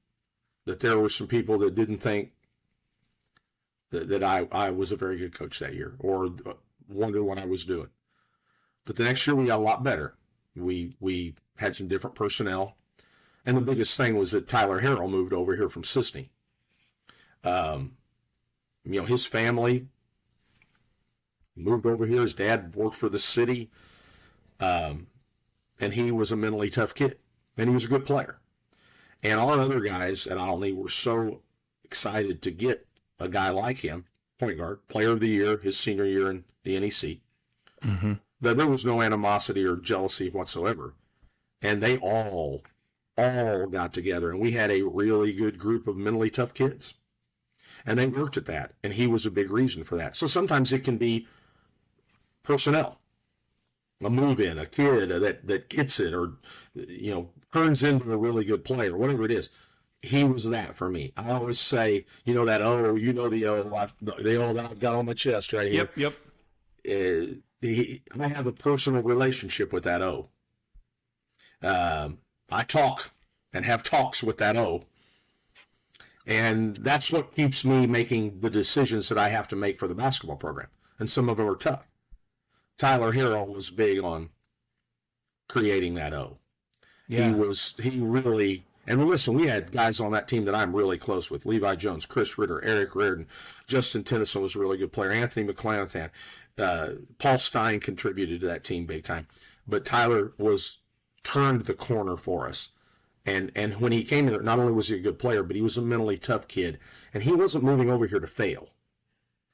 that there were some people that didn't think that I was a very good coach that year, or wondered what I was doing. But the next year we got a lot better. We had some different personnel. And the biggest thing was that Tyler Harrell moved over here from Sisney. His family moved over here. His dad worked for the city. And he was a mentally tough kid, and he was a good player. And our other guys at Olney were so excited to get a guy like him, point guard, player of the year, his senior year in the NEC, that there was no animosity or jealousy whatsoever. And they all got together, and we had a really good group of mentally tough kids. And they worked at that, and he was a big reason for that. So sometimes it can be personnel. A move-in, a kid that gets it, or turns into a really good player, whatever it is. He was that for me. I always say, the O that I've got on my chest right here. Yep. I have a personal relationship with that O. I talk and have talks with that O. And that's what keeps me making the decisions that I have to make for the basketball program. And some of them are tough. Tyler Harrell was big on creating that O. Yeah. He really, and listen, we had guys on that team that I'm really close with. Levi Jones, Chris Ritter, Eric Reardon, Justin Tennyson was a really good player. Anthony McClanahan, Paul Stein contributed to that team big time. But Tyler turned the corner for us. And when he came here, not only was he a good player, but he was a mentally tough kid. And he wasn't moving over here to fail.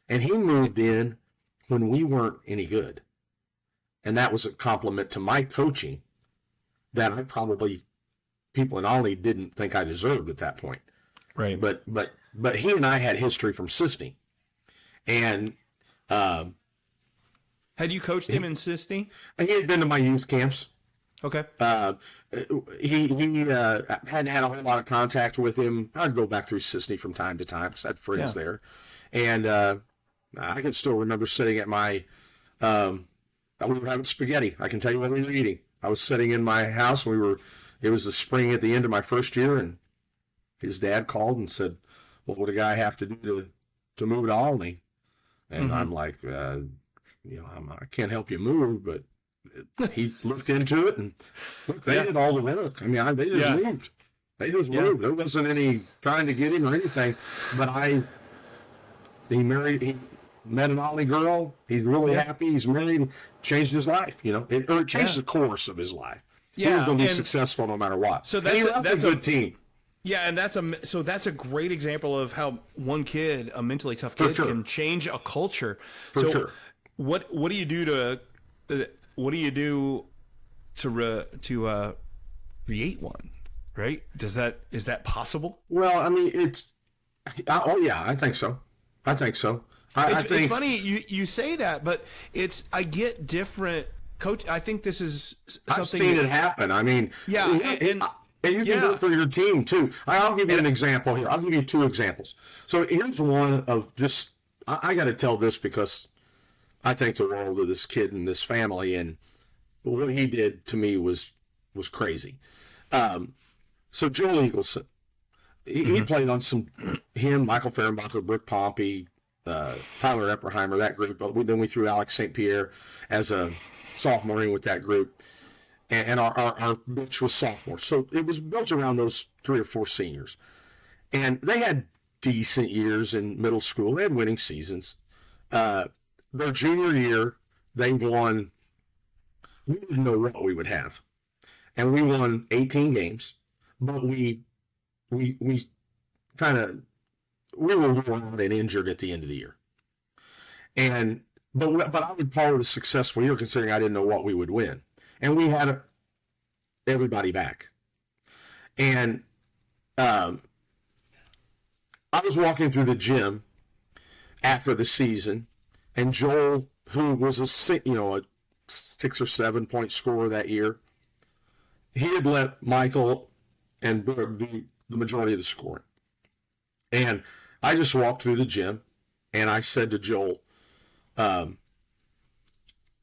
And he moved in when we weren't any good. And that was a compliment to my coaching that people in Olney didn't think I deserved at that point. Right. But he and I had history from Sisney. And had you coached him in Sisney? He had been to my youth camps. Okay. He hadn't had a whole lot of contact with him. I'd go back through Sisney from time to time because I had friends there. And I can still remember sitting at my we were having spaghetti. I can tell you what we were eating. I was sitting in my house. It was the spring at the end of my first year, and his dad called and said, "What would a guy have to do to move to Olney?" And I'm like, I can't help you move, but he looked into it, and look, they did all the work. They just moved. They just moved. There wasn't any trying to get him or anything. But He met an Olney girl. He's really happy. He's married. Changed his life, it changed the course of his life. He was going to be successful no matter what. So that's a good team. Yeah, and that's a great example of how one kid, a mentally tough kid, can change a culture. For sure. What do you do to create one? Right? Is that possible? Well, I mean, I think so. I think it's funny you say that, but I get different coach. I think this is something I've seen it happen. I mean, and you can do it for your team too. I'll give you an example here. I'll give you 2 examples. So here's one of just I got to tell this because I think the world of this kid and this family, and what he did to me was crazy. So Joel Eagleson, he played on Michael Fehrenbacher, Brick Pompey, Tyler Epperheimer, that group. But then we threw Alex St. Pierre as a sophomore in with that group. And our bench was sophomore. So it was built around those 3 or 4 seniors. And they had decent years in middle school. They had winning seasons. Their junior year, they won. We didn't know what we would have. And we won 18 games. But we kind of, we were worn and injured at the end of the year. But I would call it a successful year considering I didn't know what we would win. And we had everybody back. And I was walking through the gym after the season, and Joel, who was a 6 or 7 point scorer that year, he had let Michael and Brooke do the majority of the scoring. And I just walked through the gym, and I said to Joel,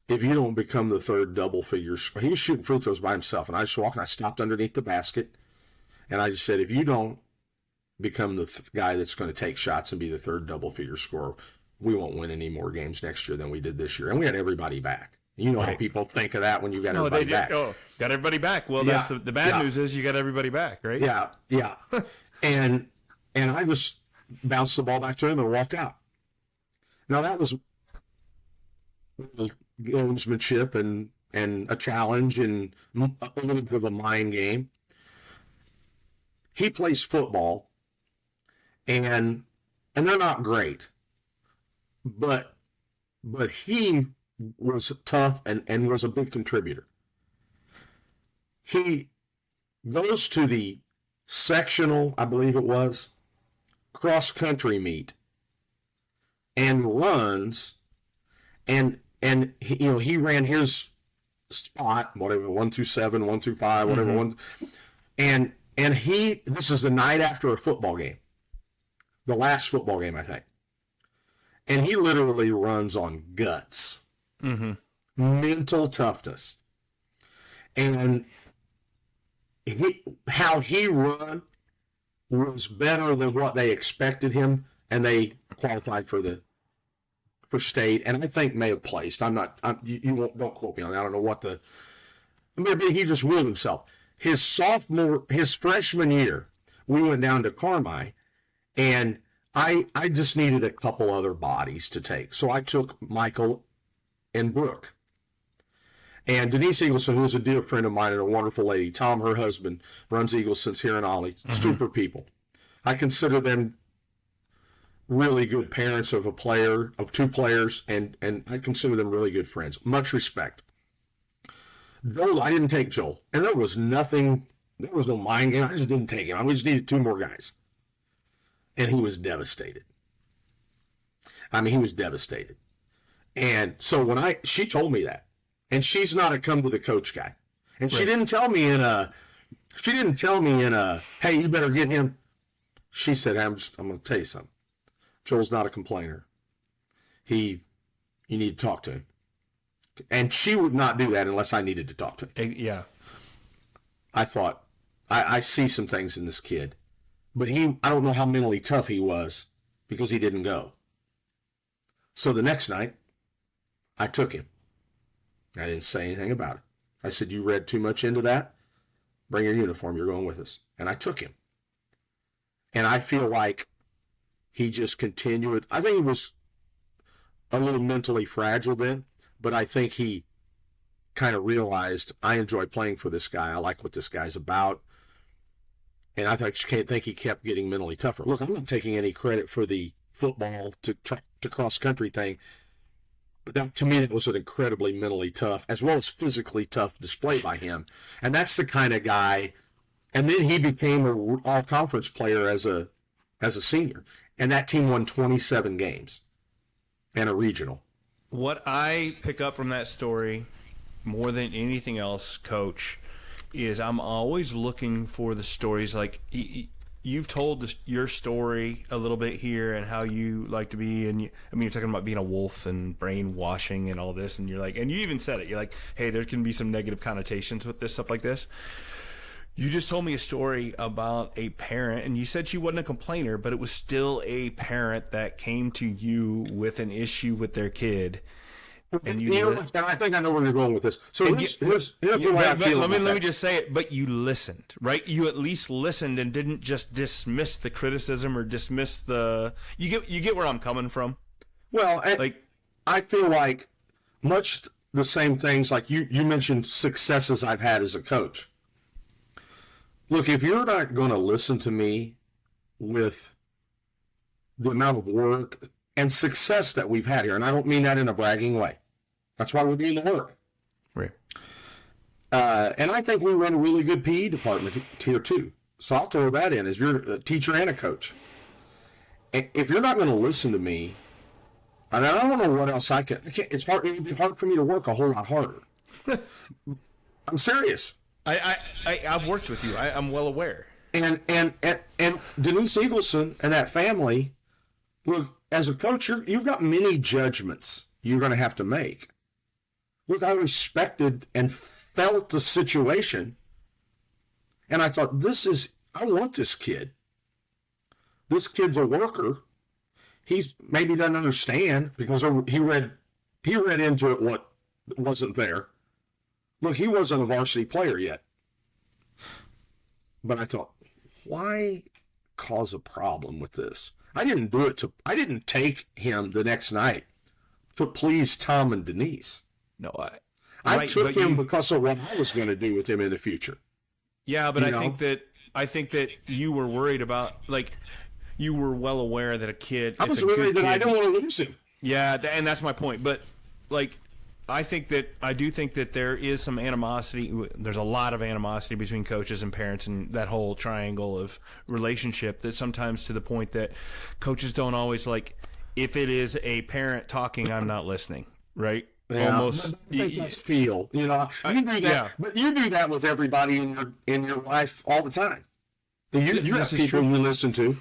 if you don't become the 3rd double figure scorer, he was shooting free throws by himself, and I just walked and I stopped underneath the basket, and I just said, if you don't become the guy that's going to take shots and be the 3rd double figure scorer, we won't win any more games next year than we did this year. And we had everybody back. You know how people think of that when you got everybody back. Oh, got everybody back. Well, that's the bad news is you got everybody back, right? Yeah. and I just bounced the ball back to him and walked out. Now that was gamesmanship and a challenge and a little bit of a mind game. He plays football, and they're not great, but he was tough and was a big contributor. He goes to the sectional, I believe it was, cross-country meet and runs, and he ran his spot, whatever, 1 through 7, 1 through 5, whatever one, and this is the night after a football game, the last football game, I think, and he literally runs on guts, mental toughness, and how he run was better than what they expected him, and they qualified for state, and I think may have placed. Don't quote me on that. I don't know maybe he just willed himself. His freshman year, we went down to Carmi, and I just needed a couple other bodies to take. So I took Michael and Brooke. And Denise Eagleson, who's a dear friend of mine and a wonderful lady, Tom, her husband, runs Eagleson's here in Olney. Super people. I consider them really good parents of 2 players, and I consider them really good friends. Much respect. Joel, I didn't take Joel. And there was no mind game. I just didn't take him. I just needed 2 more guys. And he was devastated. I mean, he was devastated. And so she told me that. And she's not a come to the coach guy. And she didn't tell me in a, hey, you better get him. She said, I'm going to tell you something. Joel's not a complainer. You need to talk to him. And she would not do that unless I needed to talk to him. Yeah. I thought, I see some things in this kid. But I don't know how mentally tough he was because he didn't go. So the next night, I took him. I didn't say anything about it. I said, you read too much into that? Bring your uniform. You're going with us. And I took him. And I feel like he just continued. I think he was a little mentally fragile then, but I think he kind of realized, I enjoy playing for this guy. I like what this guy's about. And I think he kept getting mentally tougher. Look, I'm not taking any credit for the football to cross country thing, but that, to me, it was an incredibly mentally tough, as well as physically tough display by him. And that's the kind of guy. And then he became an all-conference player as a senior, and that team won 27 games and a regional. What I pick up from that story more than anything else, Coach, is I'm always looking for the stories. Like, you've told your story a little bit here and how you like to be, and you're talking about being a wolf and brainwashing and all this, and you're like, and you even said it, you're like, hey, there can be some negative connotations with this stuff like this. You just told me a story about a parent, and you said she wasn't a complainer, but it was still a parent that came to you with an issue with their kid. And I think I know where you're going with this. So here's the way I feel. Let me just say it. But you listened, right? You at least listened and didn't just dismiss the criticism or dismiss the. You get where I'm coming from. Well, I feel like much the same things. Like you mentioned successes I've had as a coach. Look, if you're not going to listen to me with the amount of work and success that we've had here, and I don't mean that in a bragging way. That's why we're doing the work. Right. And I think we run a really good PE department here too. So I'll throw that in as you're a teacher and a coach. And if you're not going to listen to me, and I don't know what else I can't, it's hard. It would be hard for me to work a whole lot harder. I'm serious. I've worked with you. I'm well aware. And Denise Eagleson and that family, look, as a coach, you've got many judgments you're going to have to make. Look, I respected and felt the situation, and I thought, I want this kid. This kid's a worker. He's maybe doesn't understand because he read into it what wasn't there. Look, he wasn't a varsity player yet. But I thought, why cause a problem with this? I didn't take him the next night to please Tom and Denise. No, I took him because of what I was going to do with him in the future. Yeah, but I think that you were worried about, like, you were well aware that a kid. I was worried that I didn't want to lose him. Yeah, and that's my point. But like, I do think that there is some animosity. There's a lot of animosity between coaches and parents and that whole triangle of relationship, that sometimes to the point that coaches don't always, like, if it is a parent talking, I'm not listening, right? Yeah, almost. That's feel, you do that, yeah. But you do that with everybody in your life all the time. You have people you listen to,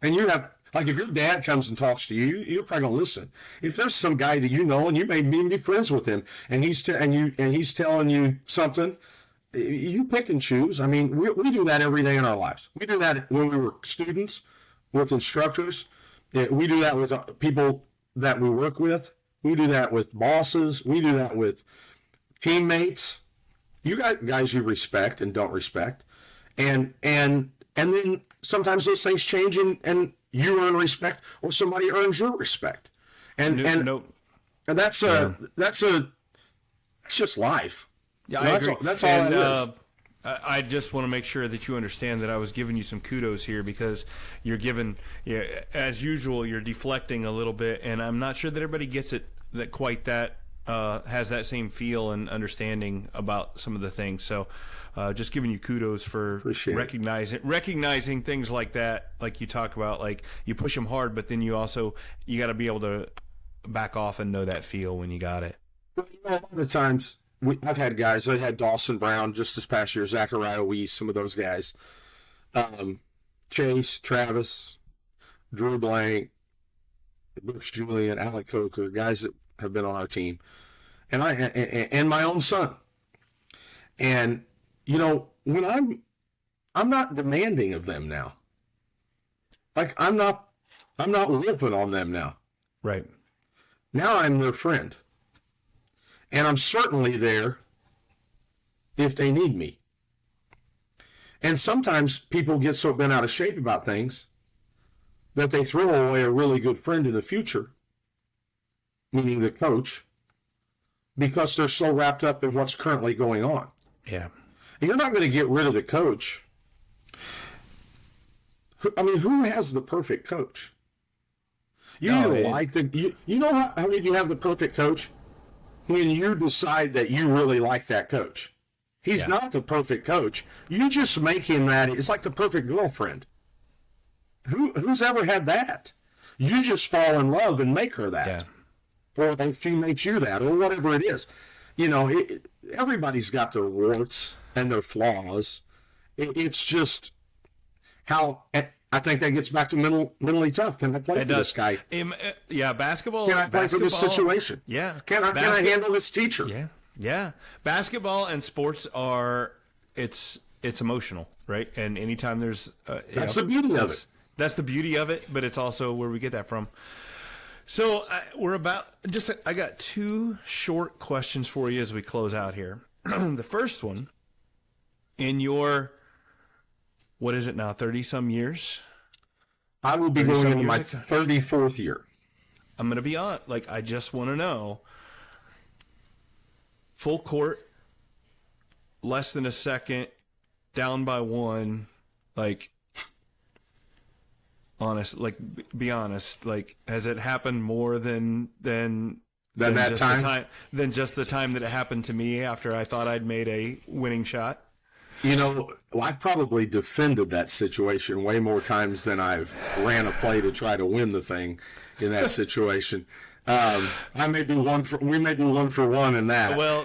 and you have. Like, if your dad comes and talks to you, you're probably gonna listen. If there's some guy that you know and you may even be friends with him, and he's telling you something, you pick and choose. I mean, we do that every day in our lives. We do that when we were students, with instructors. We do that with people that we work with. We do that with bosses. We do that with teammates. You got guys you respect and don't respect, and then sometimes those things change and you earn respect, or somebody earns your respect, and that's just life. Yeah, I agree. That's all it is. I just want to make sure that you understand that I was giving you some kudos here, because you're giving, as usual, you're deflecting a little bit, and I'm not sure that everybody gets it that quite that has that same feel and understanding about some of the things. So. Just giving you kudos for recognizing things like that, like you talk about, like you push them hard, but then you got to be able to back off and know that feel when you got it. A lot of times I've had guys. I had Dawson Brown just this past year, Zachariah Weiss, some of those guys, Chase, Travis, Drew Blank, Brooks Julian, Alec Coker, guys that have been on our team, and my own son, and. When I'm not demanding of them now. Like, I'm not whipping on them now. Right. Now I'm their friend. And I'm certainly there if they need me. And sometimes people get so bent out of shape about things that they throw away a really good friend in the future, meaning the coach, because they're so wrapped up in what's currently going on. Yeah. And you're not going to get rid of the coach. I mean, who has the perfect coach? You know how you have the perfect coach? When you decide that you really like that coach. He's not the perfect coach. You just make him that. It's like the perfect girlfriend. Who's ever had that? You just fall in love and make her that. Or she makes you that, or whatever it is. You know, everybody's got their warts and their flaws. It's just how... I think that gets back to mentally tough. Can I play for this guy? Basketball. Can I play for this situation? Yeah. Can I handle this teacher? Yeah. Basketball and sports it's emotional, right? And anytime there's... that's the beauty of it. That's the beauty of it, but it's also where we get that from. So I got 2 short questions for you as we close out here. The first one, in your... What is it now? 30-some years? I will be going into my 34th year. I'm going to be on. I just want to know. Full court, less than a second, down by 1. Honest. Be honest. Has it happened more than that time? Than just the time that it happened to me after I thought I'd made a winning shot? You know, I've probably defended that situation way more times than I've ran a play to try to win the thing in that situation. We may do 1 for 1 in that. Well,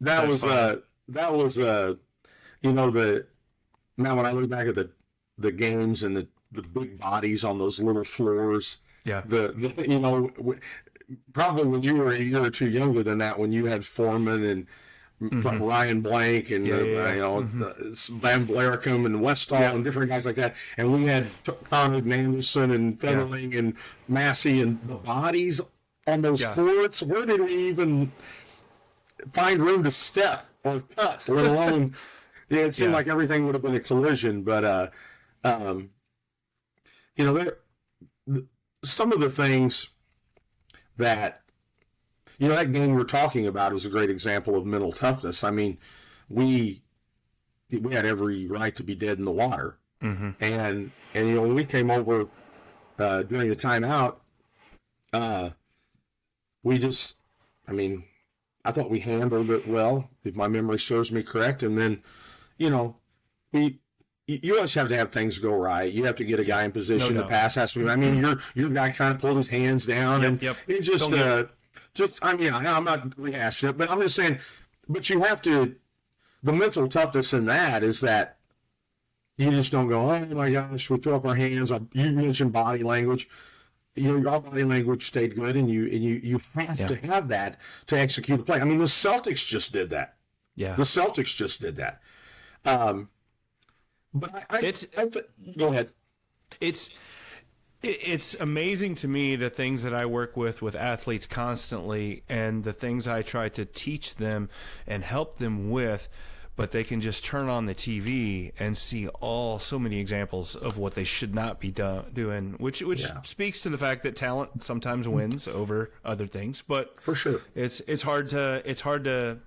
that was you know, when I look back at the games and the big bodies on those little floors. Yeah. You know, probably when you were a year or 2 younger than that, when you had Foreman and Ryan Blank and Van Blaricum and Westall and different guys like that, and we had Conrad and Anderson and Federling and Massey, and the bodies on those courts. Where did we even find room to step or cut, let alone? It seemed like everything would have been a collision, but you know, some of the things that. You know, that game we're talking about is a great example of mental toughness. I mean, we had every right to be dead in the water. And you know, when we came over during the timeout, I thought we handled it well, if my memory serves me correct. And then, you know, you always have to have things go right. You have to get a guy in position. The pass has to be. I mean, your guy kind of pulled his hands down, and it just, I mean, I'm not rehashing it, but I'm just saying, but you have to, the mental toughness in that is that you just don't go, oh my gosh, we throw up our hands. You mentioned body language. You know, your body language stayed good, and you have to have that to execute a play. I mean, the Celtics just did that. Yeah. The Celtics just did that. But go ahead. It's amazing to me the things that I work with athletes constantly, and the things I try to teach them and help them with, but they can just turn on the TV and see so many examples of what they should not be doing, which speaks to the fact that talent sometimes wins over other things. But for sure, it's hard to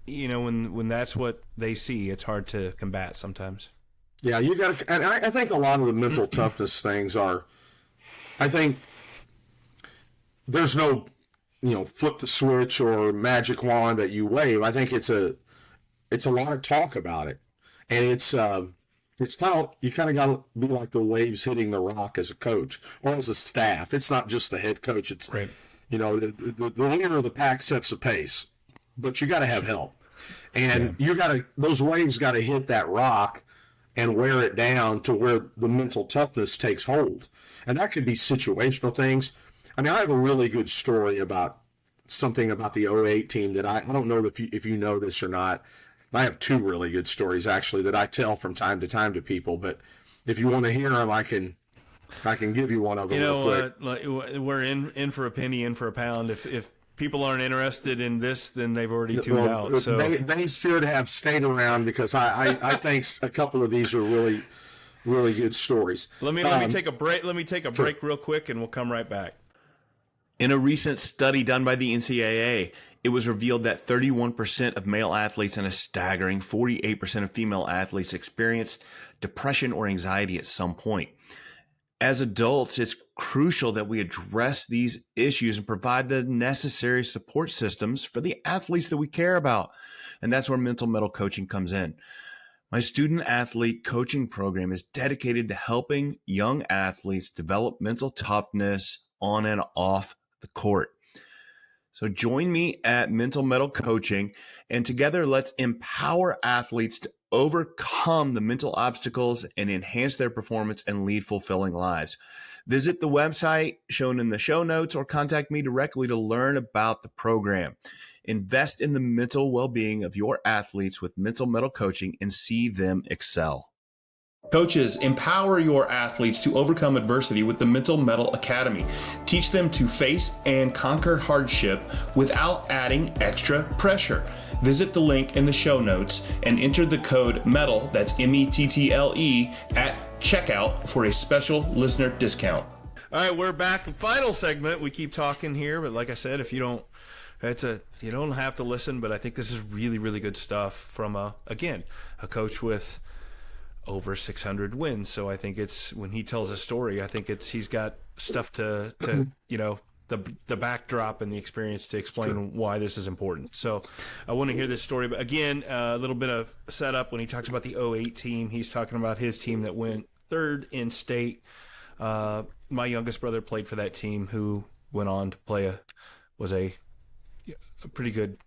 you know, when that's what they see, it's hard to combat sometimes. Yeah, you got to, and I think a lot of the mental toughness things are, I think there's no, you know, flip the switch or magic wand that you wave. I think it's a lot of talk about it, and it's kind of, you kind of got to be like the waves hitting the rock as a coach or as a staff. It's not just the head coach. It's right. You know, the leader of the pack sets the pace, but you got to have help, and those waves got to hit that rock and wear it down to where the mental toughness takes hold. And that could be situational things. I mean, I have a really good story about something about the 08 team that I don't know if you know this or not. I have 2 really good stories, actually, that I tell from time to time to people. But if you want to hear them, I can give you one of them. You know, we're in for a penny, in for a pound. If people aren't interested in this, then they've already tuned out. So they should have stayed around, because I think a couple of these are really really good stories. Let me take a break. Let me take a break real quick, and we'll come right back. In a recent study done by the NCAA, it was revealed that 31% of male athletes and a staggering 48% of female athletes experience depression or anxiety at some point. As adults, it's crucial that we address these issues and provide the necessary support systems for the athletes that we care about. And that's where mental mettle coaching comes in. My student athlete coaching program is dedicated to helping young athletes develop mental toughness on and off the court. So join me at Mental Mettle Coaching, and together let's empower athletes to overcome the mental obstacles and enhance their performance and lead fulfilling lives. Visit the website shown in the show notes or contact me directly to learn about the program. Invest in the mental well-being of your athletes with Mental Mettle Coaching and see them excel. Coaches, empower your athletes to overcome adversity with the Mental Mettle Academy. Teach them to face and conquer hardship without adding extra pressure. Visit the link in the show notes and enter the code METTLE, that's METTLE, at checkout for a special listener discount. All right, we're back. Final segment. We keep talking here, but like I said, if you don't, you don't have to listen, but I think this is really, really good stuff from a coach with over 600 wins. So I think it's, when he tells a story, I think he's got stuff to the backdrop and the experience to explain why this is important. So I want to hear this story. But again, a little bit of setup. When he talks about the 08 team, he's talking about his team that went third in state. My youngest brother played for that team, who went on to was a pretty good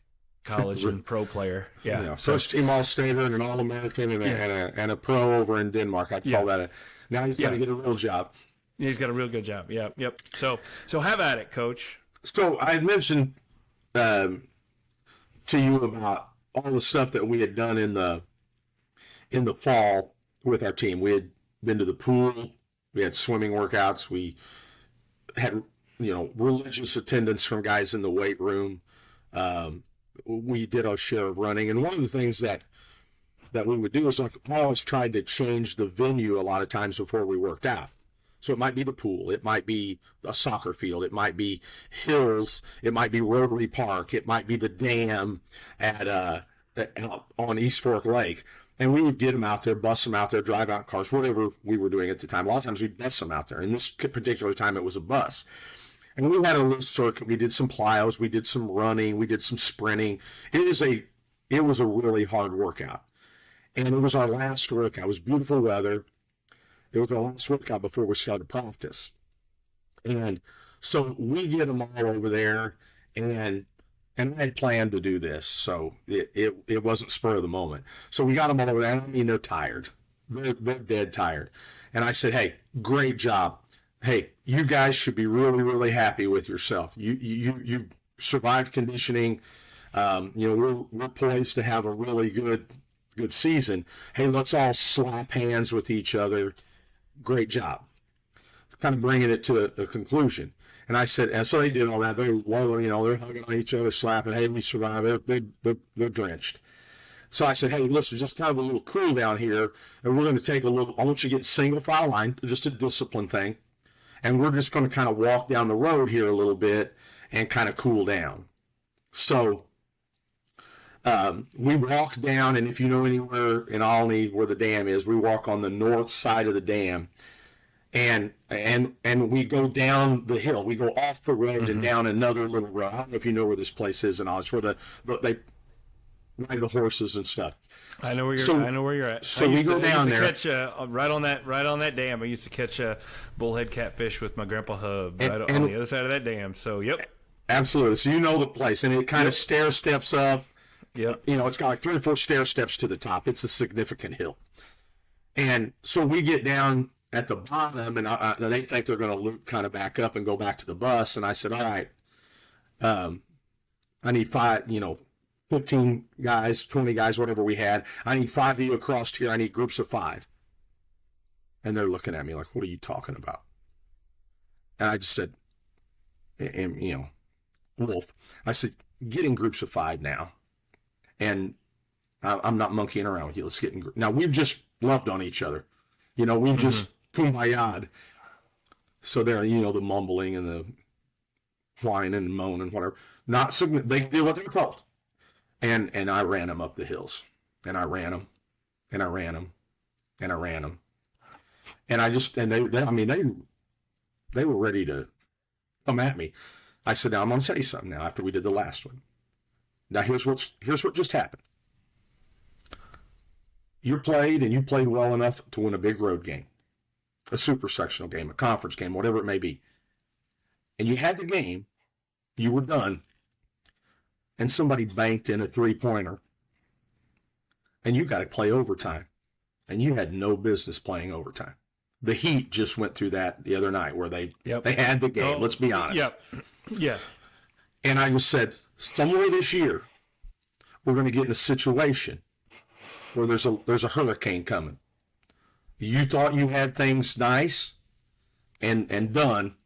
college and pro player. First team All-Stater and an All-American and a pro over in Denmark. I'd call that now he's got to get a real job. He's got a real good job. Yep. So have at it, Coach. So I had mentioned to you about all the stuff that we had done in the fall with our team. We had been to the pool. We had swimming workouts. We had religious attendance from guys in the weight room. We did our share of running, and one of the things that we would do is, like, I always tried to change the venue a lot of times before we worked out. So it might be the pool, it might be a soccer field, it might be hills, it might be Rotary Park, it might be the dam on East Fork Lake, and we would get them out there, bus them out there, drive out cars, whatever we were doing at the time. A lot of times we'd bus them out there. In this particular time, it was a bus. And we had a little circuit. We did some plyos. We did some running. We did some sprinting. It was a really hard workout. And it was our last workout. It was beautiful weather. It was our last workout before we started practice. And so we get them all over there. And I had planned to do this. So it wasn't spur of the moment. So we got them all over there. I mean, they're tired. They're dead tired. And I said, hey, great job. Hey, you guys should be really, really happy with yourself. You survived conditioning. We're poised to have a really good season. Hey, let's all slap hands with each other. Great job. Kind of bringing it to a conclusion. And I said, and so they did all that. They're hugging on each other, slapping. Hey, we survived. They're drenched. So I said, hey, listen, just kind of a little cool down here, and we're going to take I want you to get single file line, just a discipline thing. And we're just going to kind of walk down the road here a little bit and kind of cool down. So we walk down, and if you know anywhere in Olney where the dam is, we walk on the north side of the dam, and we go down the hill. We go off the road and down another little road. I don't know if you know where this place is in Olney. It's where they ride the horses and stuff. I know where you're at. So we go down there. Catch right on that dam. I used to catch a bullhead catfish with my grandpa Hub on the other side of that dam. So yep, absolutely. So you know the place, and it kind of stair steps up. Yep. It's got like 3 or 4 stair steps to the top. It's a significant hill, and so we get down at the bottom, and they think they're going to loop kind of back up and go back to the bus. And I said, all right, I need 5. 15 guys, 20 guys, whatever we had. I need 5 of you across here. I need groups of 5. And they're looking at me like, what are you talking about? And I just said, Wolf, I said, get in groups of 5 now. And I'm not monkeying around with you. Let's get in groups. Now, we've just loved on each other. We just kumbaya. So there, the mumbling and the whining and moaning, whatever. They did what they were told. And I ran them up the hills. And I ran them. And I ran them. And I ran them. And they were ready to come at me. I said, now I'm going to tell you something now after we did the last one. Now here's what just happened. You played well enough to win a big road game, a super sectional game, a conference game, whatever it may be. And you had the game, you were done, and somebody banked in a 3-pointer, and you got to play overtime. And you had no business playing overtime. The Heat just went through that the other night where they had the game, let's be honest. Yep. Yeah. And I just said, somewhere this year, we're going to get in a situation where there's a hurricane coming. You thought you had things nice and done,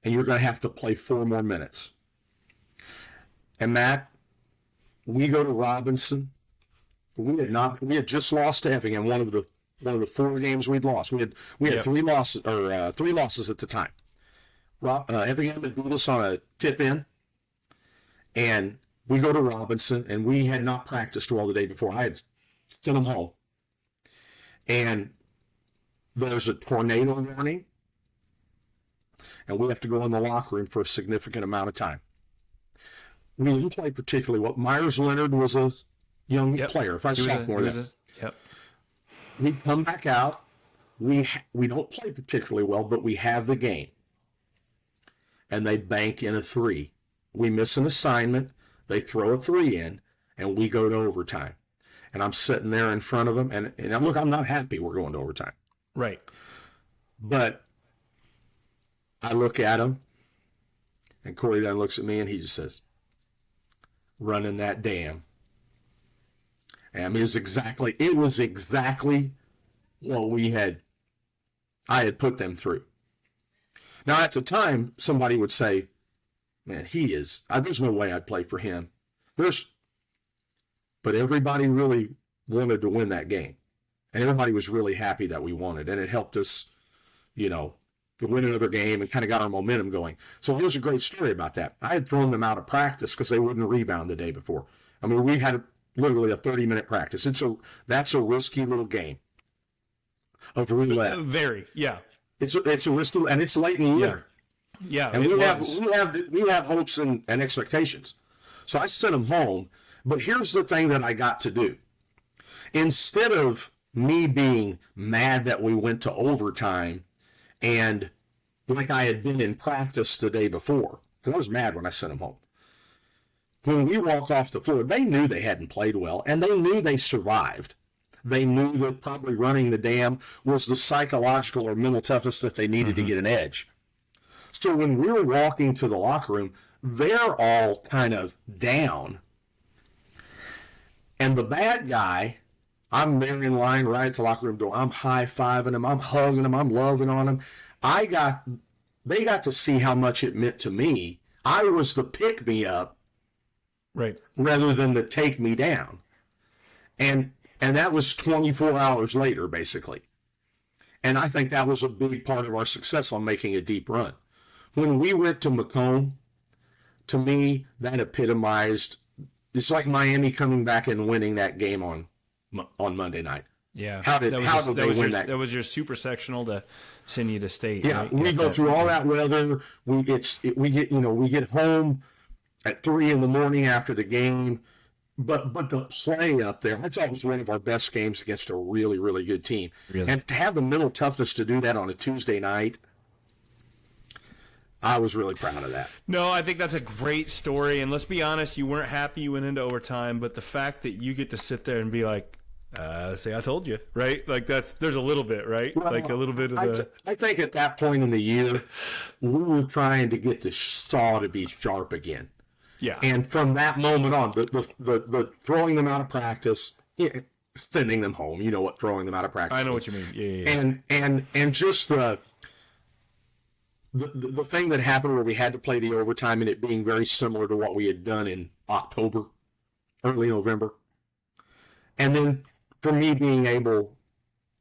and you're going to have to play 4 more minutes. And Matt, we go to Robinson. We had just lost to Effingham, one of the 4 games we'd lost. We had 3 losses at the time. Effingham had beat us on a tip-in, and we go to Robinson, and we had not practiced well the day before. I had sent them home. And there's a tornado warning, and we have to go in the locker room for a significant amount of time. We didn't play particularly well. Myers Leonard was a young player, if I was sophomore then. We come back out. We don't play particularly well, but we have the game. And they bank in a 3. We miss an assignment. They throw a 3 in, and we go to overtime. And I'm sitting there in front of them, and look, I'm not happy we're going to overtime. Right. But I look at him, and Corey then looks at me, and he just says, running that dam. And it was exactly what I had put them through. Now, at the time, somebody would say, man, there's no way I'd play for him. But everybody really wanted to win that game. And everybody was really happy that we won it. And it helped us, to win another game and kind of got our momentum going. So here's a great story about that. I had thrown them out of practice because they wouldn't rebound the day before. I mean, we had literally a 30-minute practice. That's a risky little game of roulette. Very, yeah. It's a risky, and it's late in the year. Yeah, and we have hopes and expectations. So I sent them home. But here's the thing that I got to do. Instead of me being mad that we went to overtime and like I had been in practice the day before, because I was mad when I sent them home. When we walk off the floor, they knew they hadn't played well, and they knew they survived. They knew that probably running the dam was the psychological or mental toughness that they needed to get an edge. So when we were walking to the locker room, they're all kind of down. And the bad guy, I'm there in line right at the locker room door. I'm high-fiving him. I'm hugging him. I'm loving on him. They got to see how much it meant to me. I was the pick-me-up, right, rather than the take-me down. And that was 24 hours later, basically. And I think that was a big part of our success on making a deep run. When we went to Macomb, to me, that epitomized. It's like Miami coming back and winning that game on Monday night. Yeah. How did they win that? That was your super sectional to send you to state. Yeah, right? we go through all that weather. We get home at 3 a.m. after the game. But the play up there, I thought it was one of our best games against a really, really good team. Really? And to have the mental toughness to do that on a Tuesday night, I was really proud of that. No, I think that's a great story. And let's be honest, you weren't happy you went into overtime, but the fact that you get to sit there and be like, say I told you, right? Like there's a little bit, right? Well, like a little bit of I think at that point in the year, we were trying to get the saw to be sharp again. Yeah. And from that moment on, the throwing them out of practice, sending them home, you know what throwing them out of practice I know means. what you mean. Yeah. And just the thing that happened where we had to play the overtime and it being very similar to what we had done in October, early November. And then for me being able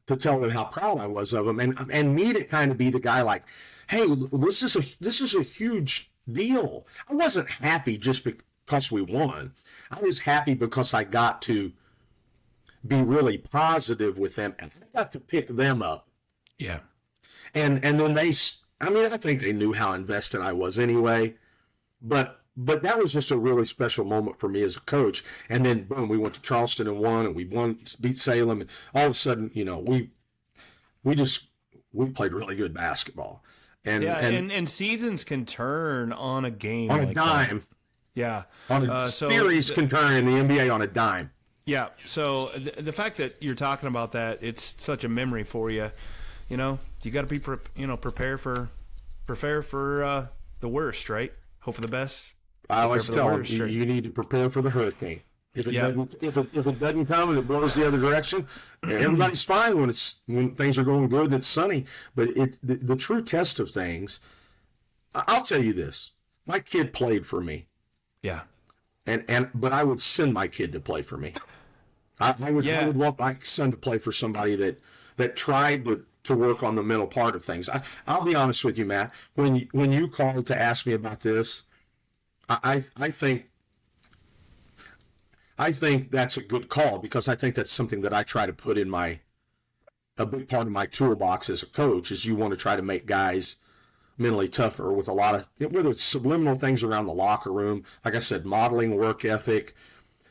to tell them how proud I was of them, and me to kind of be the guy like, hey, this is a huge deal. I wasn't happy just because we won. I was happy because I got to be really positive with them, and I got to pick them up. Yeah. And then I think they knew how invested I was anyway, but that was just a really special moment for me as a coach. And then boom, we went to Charleston and won, and we beat Salem, and all of a sudden, we played really good basketball. And seasons can turn on a game on like a dime. That. Yeah. On a series can turn in the NBA on a dime. Yeah. So the fact that you're talking about that, it's such a memory for you. You got to be prepare for the worst, right? Hope for the best. I always tell them you need to prepare for the hurricane. If it doesn't come and it blows the other direction, everybody's fine when things are going good and it's sunny. But the true test of things, I'll tell you this: my kid played for me. Yeah. But I would send my kid to play for me. I would want my son to play for somebody that tried to work on the mental part of things. I'll be honest with you, Matt. When you called to ask me about this, I think that's a good call, because I think that's something that I try to put in a big part of my toolbox as a coach, is you want to try to make guys mentally tougher with a lot of, whether it's subliminal things around the locker room, like I said, modeling work ethic.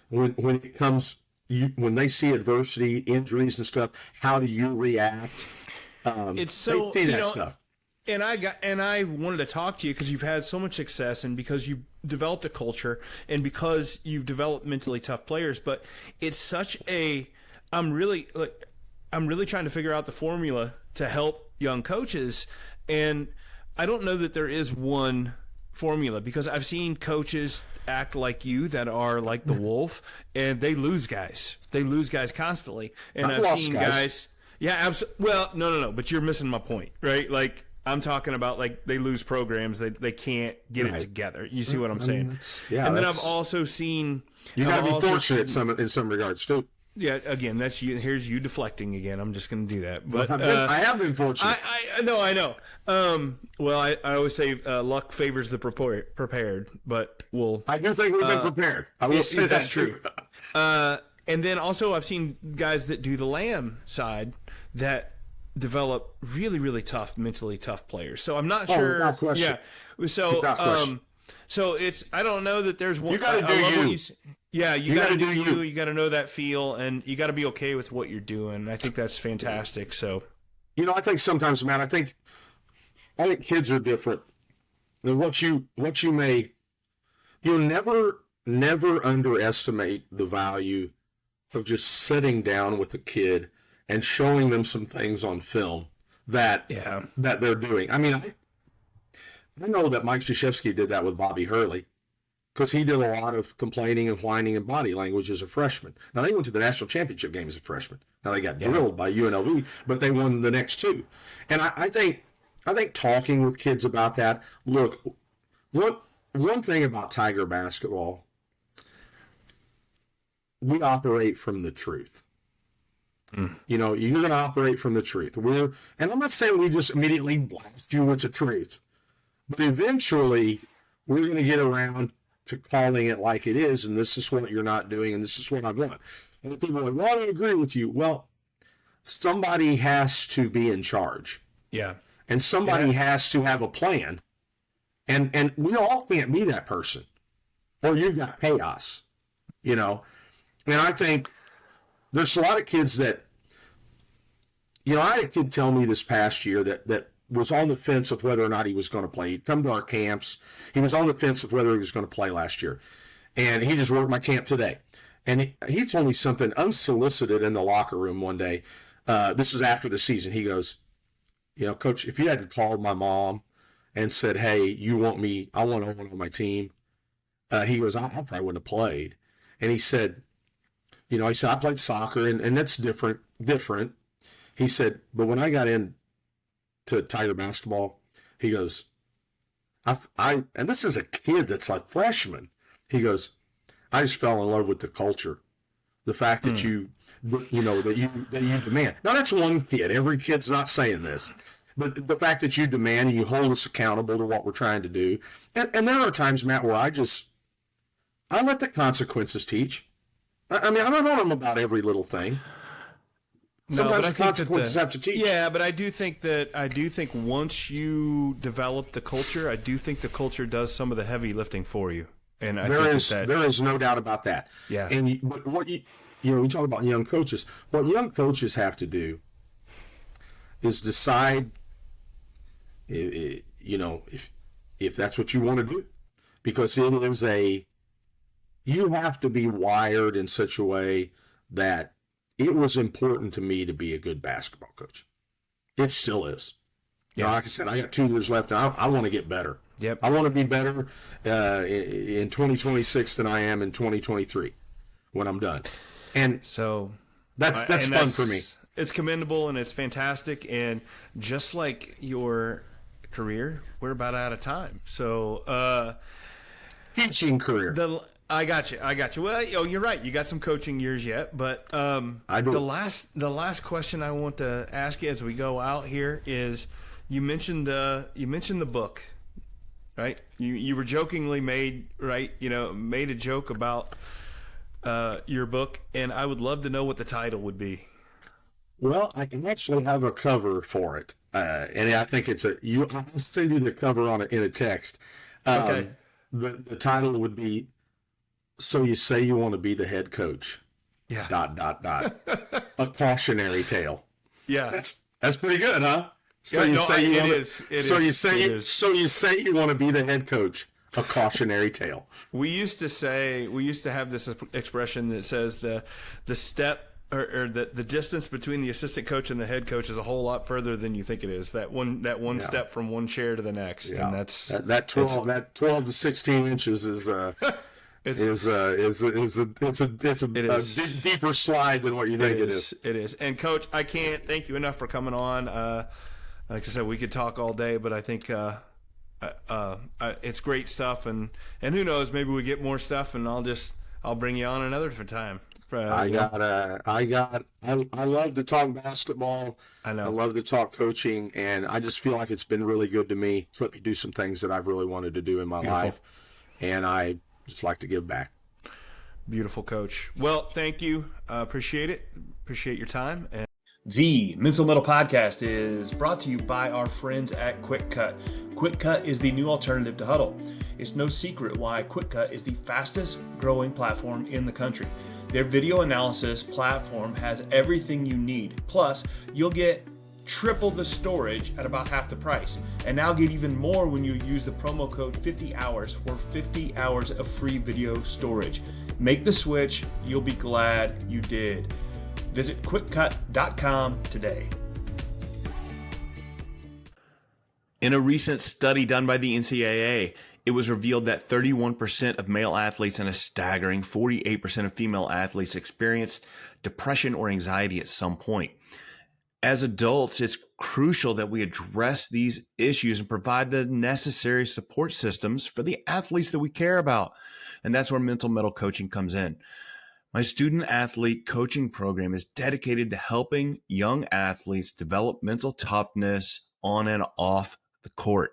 When it comes, when they see adversity, injuries and stuff, how do you react? It's so, they see that stuff. And I wanted to talk to you because you've had so much success, and because you've developed a culture, and because you've developed mentally tough players. But it's such I'm really trying to figure out the formula to help young coaches, and I don't know that there is one formula, because I've seen coaches act like you that are like the wolf, and they lose guys. They lose guys constantly. And I've seen guys. Yeah, absolutely. Well, no, but you're missing my point, right? Like, I'm talking about, like, they lose programs, they can't get it together. You see what I'm saying? And then I've also seen you got to be fortunate in some regards too. Yeah, again, that's you. Here's you deflecting again. I'm just going to do that. But I have been fortunate. I know. Well, I always say luck favors the prepared, but I do think we've been prepared. I will say that's true. And then also I've seen guys that do the lamb side that develop really, really tough, mentally tough players. So I'm not sure. Without question. Yeah. So so it's, I don't know that there's one. You got to do you. You got to do you. You got to know that feel, and you got to be okay with what you're doing. I think that's fantastic. So, I think sometimes, man, I think kids are different. And you'll never underestimate the value of just sitting down with a kid and showing them some things on film that they're doing. I mean, I know that Mike Krzyzewski did that with Bobby Hurley, because he did a lot of complaining and whining and body language as a freshman. Now, they went to the national championship game as a freshman. Now, they got drilled by UNLV, but they won the next two. And I think talking with kids about that, look, one thing about Tiger basketball, we operate from the truth. You're going to operate from the truth. And I'm not saying we just immediately blast you with the truth, but eventually we're going to get around to calling it like it is, and this is what you're not doing, and this is what I want. And if people are like, well, I don't agree with you. Well, somebody has to be in charge. Yeah. And somebody has to have a plan. And we all can't be that person. Or you've got chaos, And I think there's a lot of kids that, I had a kid tell me this past year that was on the fence of whether or not he was going to play. He'd come to our camps. He was on the fence of whether he was going to play last year. And he just worked my camp today. And he told me something unsolicited in the locker room one day. This was after the season. He goes, Coach, if you hadn't called my mom and said, hey, I want Owen on my team, he goes, I probably wouldn't have played. And he said, I played soccer, and that's different. He said, but when I got into Tiger basketball, he goes, and this is a kid that's a freshman. He goes, I just fell in love with the culture. The fact that you that you demand. Now that's one kid. Every kid's not saying this, but the fact that you demand and you hold us accountable to what we're trying to do, and there are times, Matt, where I let the consequences teach. I mean, I don't know them about every little thing. Sometimes the consequences have to teach. Yeah, but I do think once you develop the culture, I do think the culture does some of the heavy lifting for you. And there is no doubt about that. Yeah. But what we talk about young coaches. What young coaches have to do is decide, if that's what you want to do, because you have to be wired in such a way that it was important to me to be a good basketball coach. It still is. Yeah. Like I said, I got 2 years left, and I want to get better. Yep. I want to be better in 2026 than I am in 2023 when I'm done. And so that's fun for me. It's commendable and it's fantastic. And just like your career, we're about out of time. So teaching career. I got you. Well, you're right. You got some coaching years yet, but I do. The last question I want to ask you as we go out here is, you mentioned the book, right? You were jokingly made a joke about your book, and I would love to know what the title would be. Well, I can actually have a cover for it, and I think I'll send you the cover in a text. Okay. The title would be, "So You Say You Want to Be the Head Coach." Yeah. ... A cautionary tale. Yeah. That's pretty good, huh? So you say you want to be the head coach. A cautionary tale. We used to have this expression that says the step or the distance between the assistant coach and the head coach is a whole lot further than you think it is. That one step from one chair to the next, and that's that 12 to 16 inches is it's a deeper slide than what you think it is. It is. And Coach, I can't thank you enough for coming on. Like I said, we could talk all day, but I think it's great stuff, and who knows, maybe we get more stuff, and I'll bring you on another time. I love to talk basketball. I know. I love to talk coaching, and I just feel like it's been really good to me. It's let me do some things that I've really wanted to do in my life, and I just like to give back. Beautiful, Coach. Well, thank you. Appreciate it. Appreciate your time. And the Mental Mettle Podcast is brought to you by our friends at Quick Cut. Quick Cut is the new alternative to Huddle. It's no secret why Quick Cut is the fastest growing platform in the country. Their video analysis platform has everything you need. Plus, you'll get triple the storage at about half the price. And now get even more when you use the promo code 50hours for 50 hours of free video storage. Make the switch. You'll be glad you did. Visit quickcut.com today. In a recent study done by the NCAA, it was revealed that 31% of male athletes and a staggering 48% of female athletes experience depression or anxiety at some point. As adults, it's crucial that we address these issues and provide the necessary support systems for the athletes that we care about. And that's where Mental Mettle Coaching comes in. My student athlete coaching program is dedicated to helping young athletes develop mental toughness on and off the court.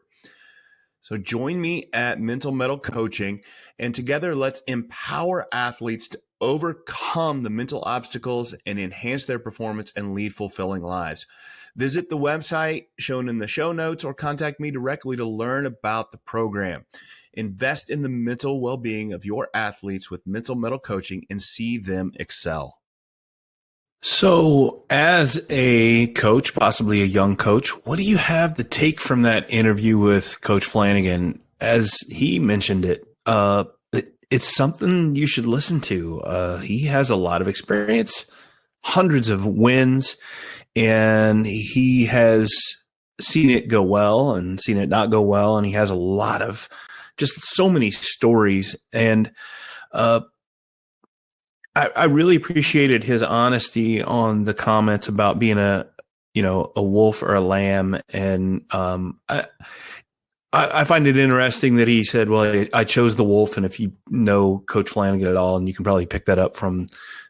So join me at Mental Mettle Coaching, and together let's empower athletes to overcome the mental obstacles and enhance their performance and lead fulfilling lives. Visit the website shown in the show notes or contact me directly to learn about the program. Invest in the mental well-being of your athletes with Mental Mettle Coaching and see them excel. So as a coach, possibly a young coach, what do you have to take from that interview with Coach Flanagan? As he mentioned it, it's something you should listen to. He has a lot of experience, hundreds of wins, and he has seen it go well and seen it not go well. And he has a lot of just so many stories. And I really appreciated his honesty on the comments about being a wolf or a lamb. And I find it interesting that he said, well, I chose the wolf. And if you know Coach Flanagan at all, and you can probably pick that up from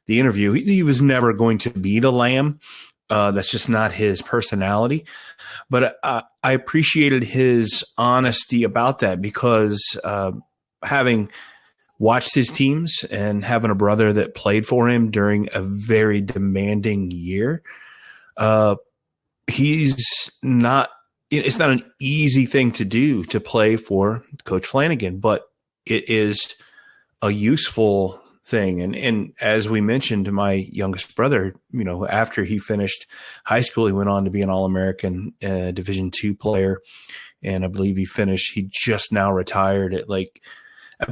the interview. He was never going to be the lamb. That's just not his personality. But I appreciated his honesty about that because having watched his teams and having a brother that played for him during a very demanding year, it's not an easy thing to do to play for Coach Flanagan, but it is a useful thing. And as we mentioned, my youngest brother, after he finished high school, he went on to be an All-American Division II player. And I believe he just now retired at I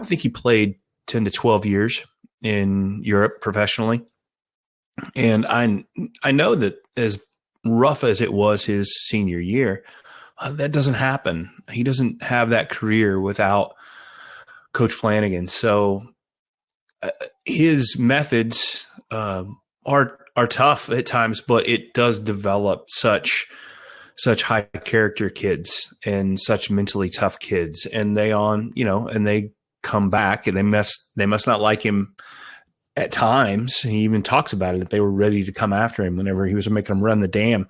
think he played 10 to 12 years in Europe professionally. And I know that as rough as it was his senior year, that doesn't happen. He doesn't have that career without Coach Flanagan. So his methods are tough at times, but it does develop such high character kids and such mentally tough kids. And they come back, and they must not like him at times. He even talks about it, that they were ready to come after him whenever he was making them run the dam.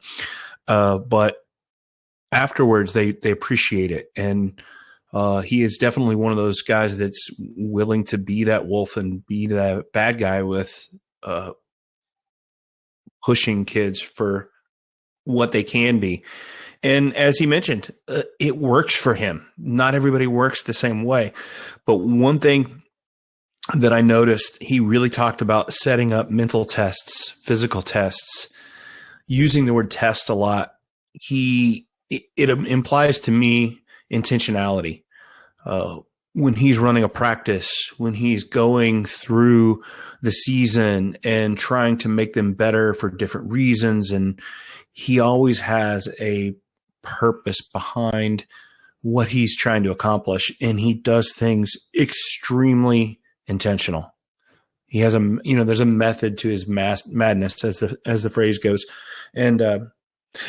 But afterwards they appreciate it. And he is definitely one of those guys that's willing to be that wolf and be that bad guy with pushing kids for what they can be. And as he mentioned, it works for him. Not everybody works the same way. But one thing that I noticed, he really talked about setting up mental tests, physical tests, using the word test a lot. It implies to me intentionality. When he's running a practice, when he's going through the season and trying to make them better for different reasons. And he always has a purpose behind what he's trying to accomplish. And he does things extremely intentional. He has there's a method to his madness, as the phrase goes. And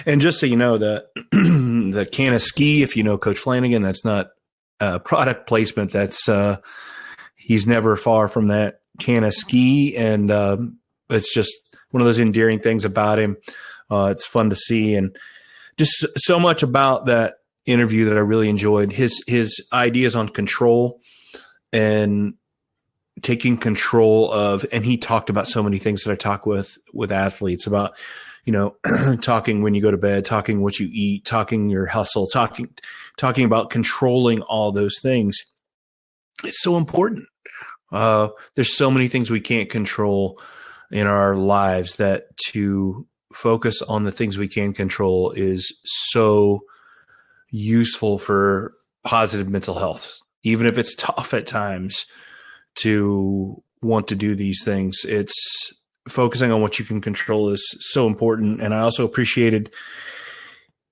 just so you know, the can of ski, if you know Coach Flanagan, that's not product placement. That's he's never far from that can of ski, and it's just one of those endearing things about him. It's fun to see, and just so much about that interview that I really enjoyed. His ideas on control and taking control of, and he talked about so many things that I talk with athletes about. Talking when you go to bed, talking what you eat, talking your hustle, talking about controlling all those things. It's so important. There's so many things we can't control in our lives, that to focus on the things we can control is so useful for positive mental health. Even if it's tough at times to want to do these things, it's focusing on what you can control is so important. And I also appreciated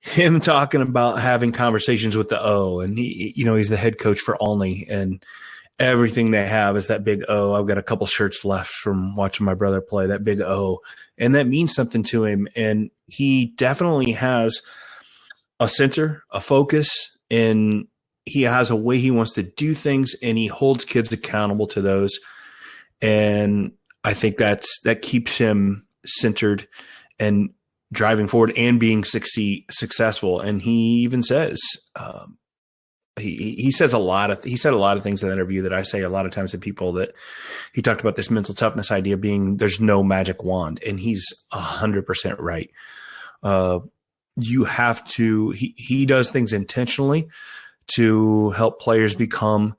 him talking about having conversations with the O, and he's the head coach for Olney, and everything they have is that big O. I've got a couple shirts left from watching my brother play, that big O, and that means something to him. And he definitely has a center, a focus, and he has a way he wants to do things, and he holds kids accountable to those. And I think that keeps him centered and driving forward and being successful. And he even says, he said a lot of things in that interview that I say a lot of times to people, that he talked about this mental toughness idea being there's no magic wand. And he's 100% right. You have to, he does things intentionally to help players become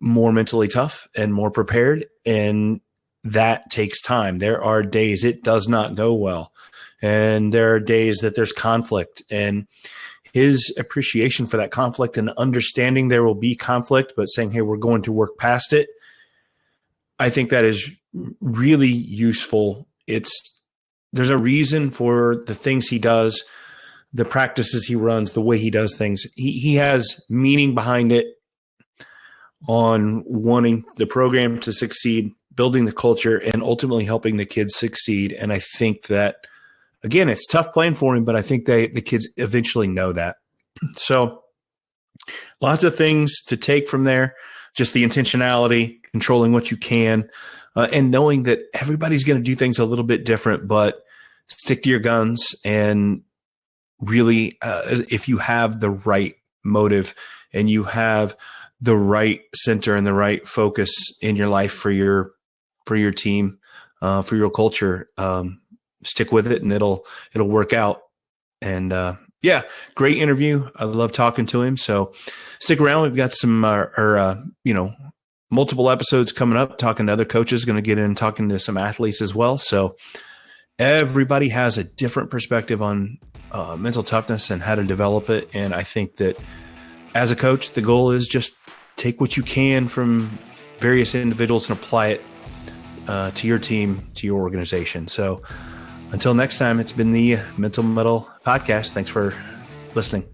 more mentally tough and more prepared. And that takes time. There are days it does not go well, and there are days that there's conflict, and his appreciation for that conflict and understanding there will be conflict, but saying, hey, we're going to work past it. I think that is really useful. There's a reason for the things he does, the practices he runs, the way he does things. He has meaning behind it, on wanting the program to succeed, building the culture, and ultimately helping the kids succeed. And I think that, again, it's tough playing for him, but I think the kids eventually know that. So lots of things to take from there. just the intentionality, controlling what you can, and knowing that everybody's going to do things a little bit different, but stick to your guns. And really, if you have the right motive and you have the right center and the right focus in your life for your team, for your culture, stick with it and it'll work out. And yeah, great interview. I love talking to him. So stick around. We've got some multiple episodes coming up, talking to other coaches, going to get in talking to some athletes as well. So everybody has a different perspective on mental toughness and how to develop it. And I think that as a coach, the goal is just take what you can from various individuals and apply it to your team, to your organization. So until next time, it's been the Mental Mettle Podcast. Thanks for listening.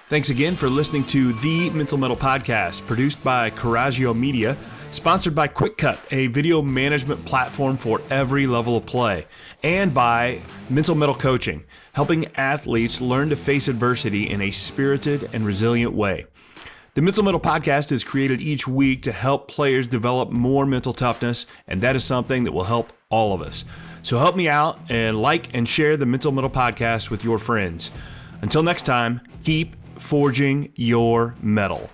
Thanks again for listening to the Mental Mettle Podcast, produced by Coraggio Media, sponsored by QuickCut, a video management platform for every level of play, and by Mental Mettle Coaching, helping athletes learn to face adversity in a spirited and resilient way. The Mental Mettle Podcast is created each week to help players develop more mental toughness, and that is something that will help all of us. So help me out and like and share the Mental Mettle Podcast with your friends. Until next time, keep forging your mettle.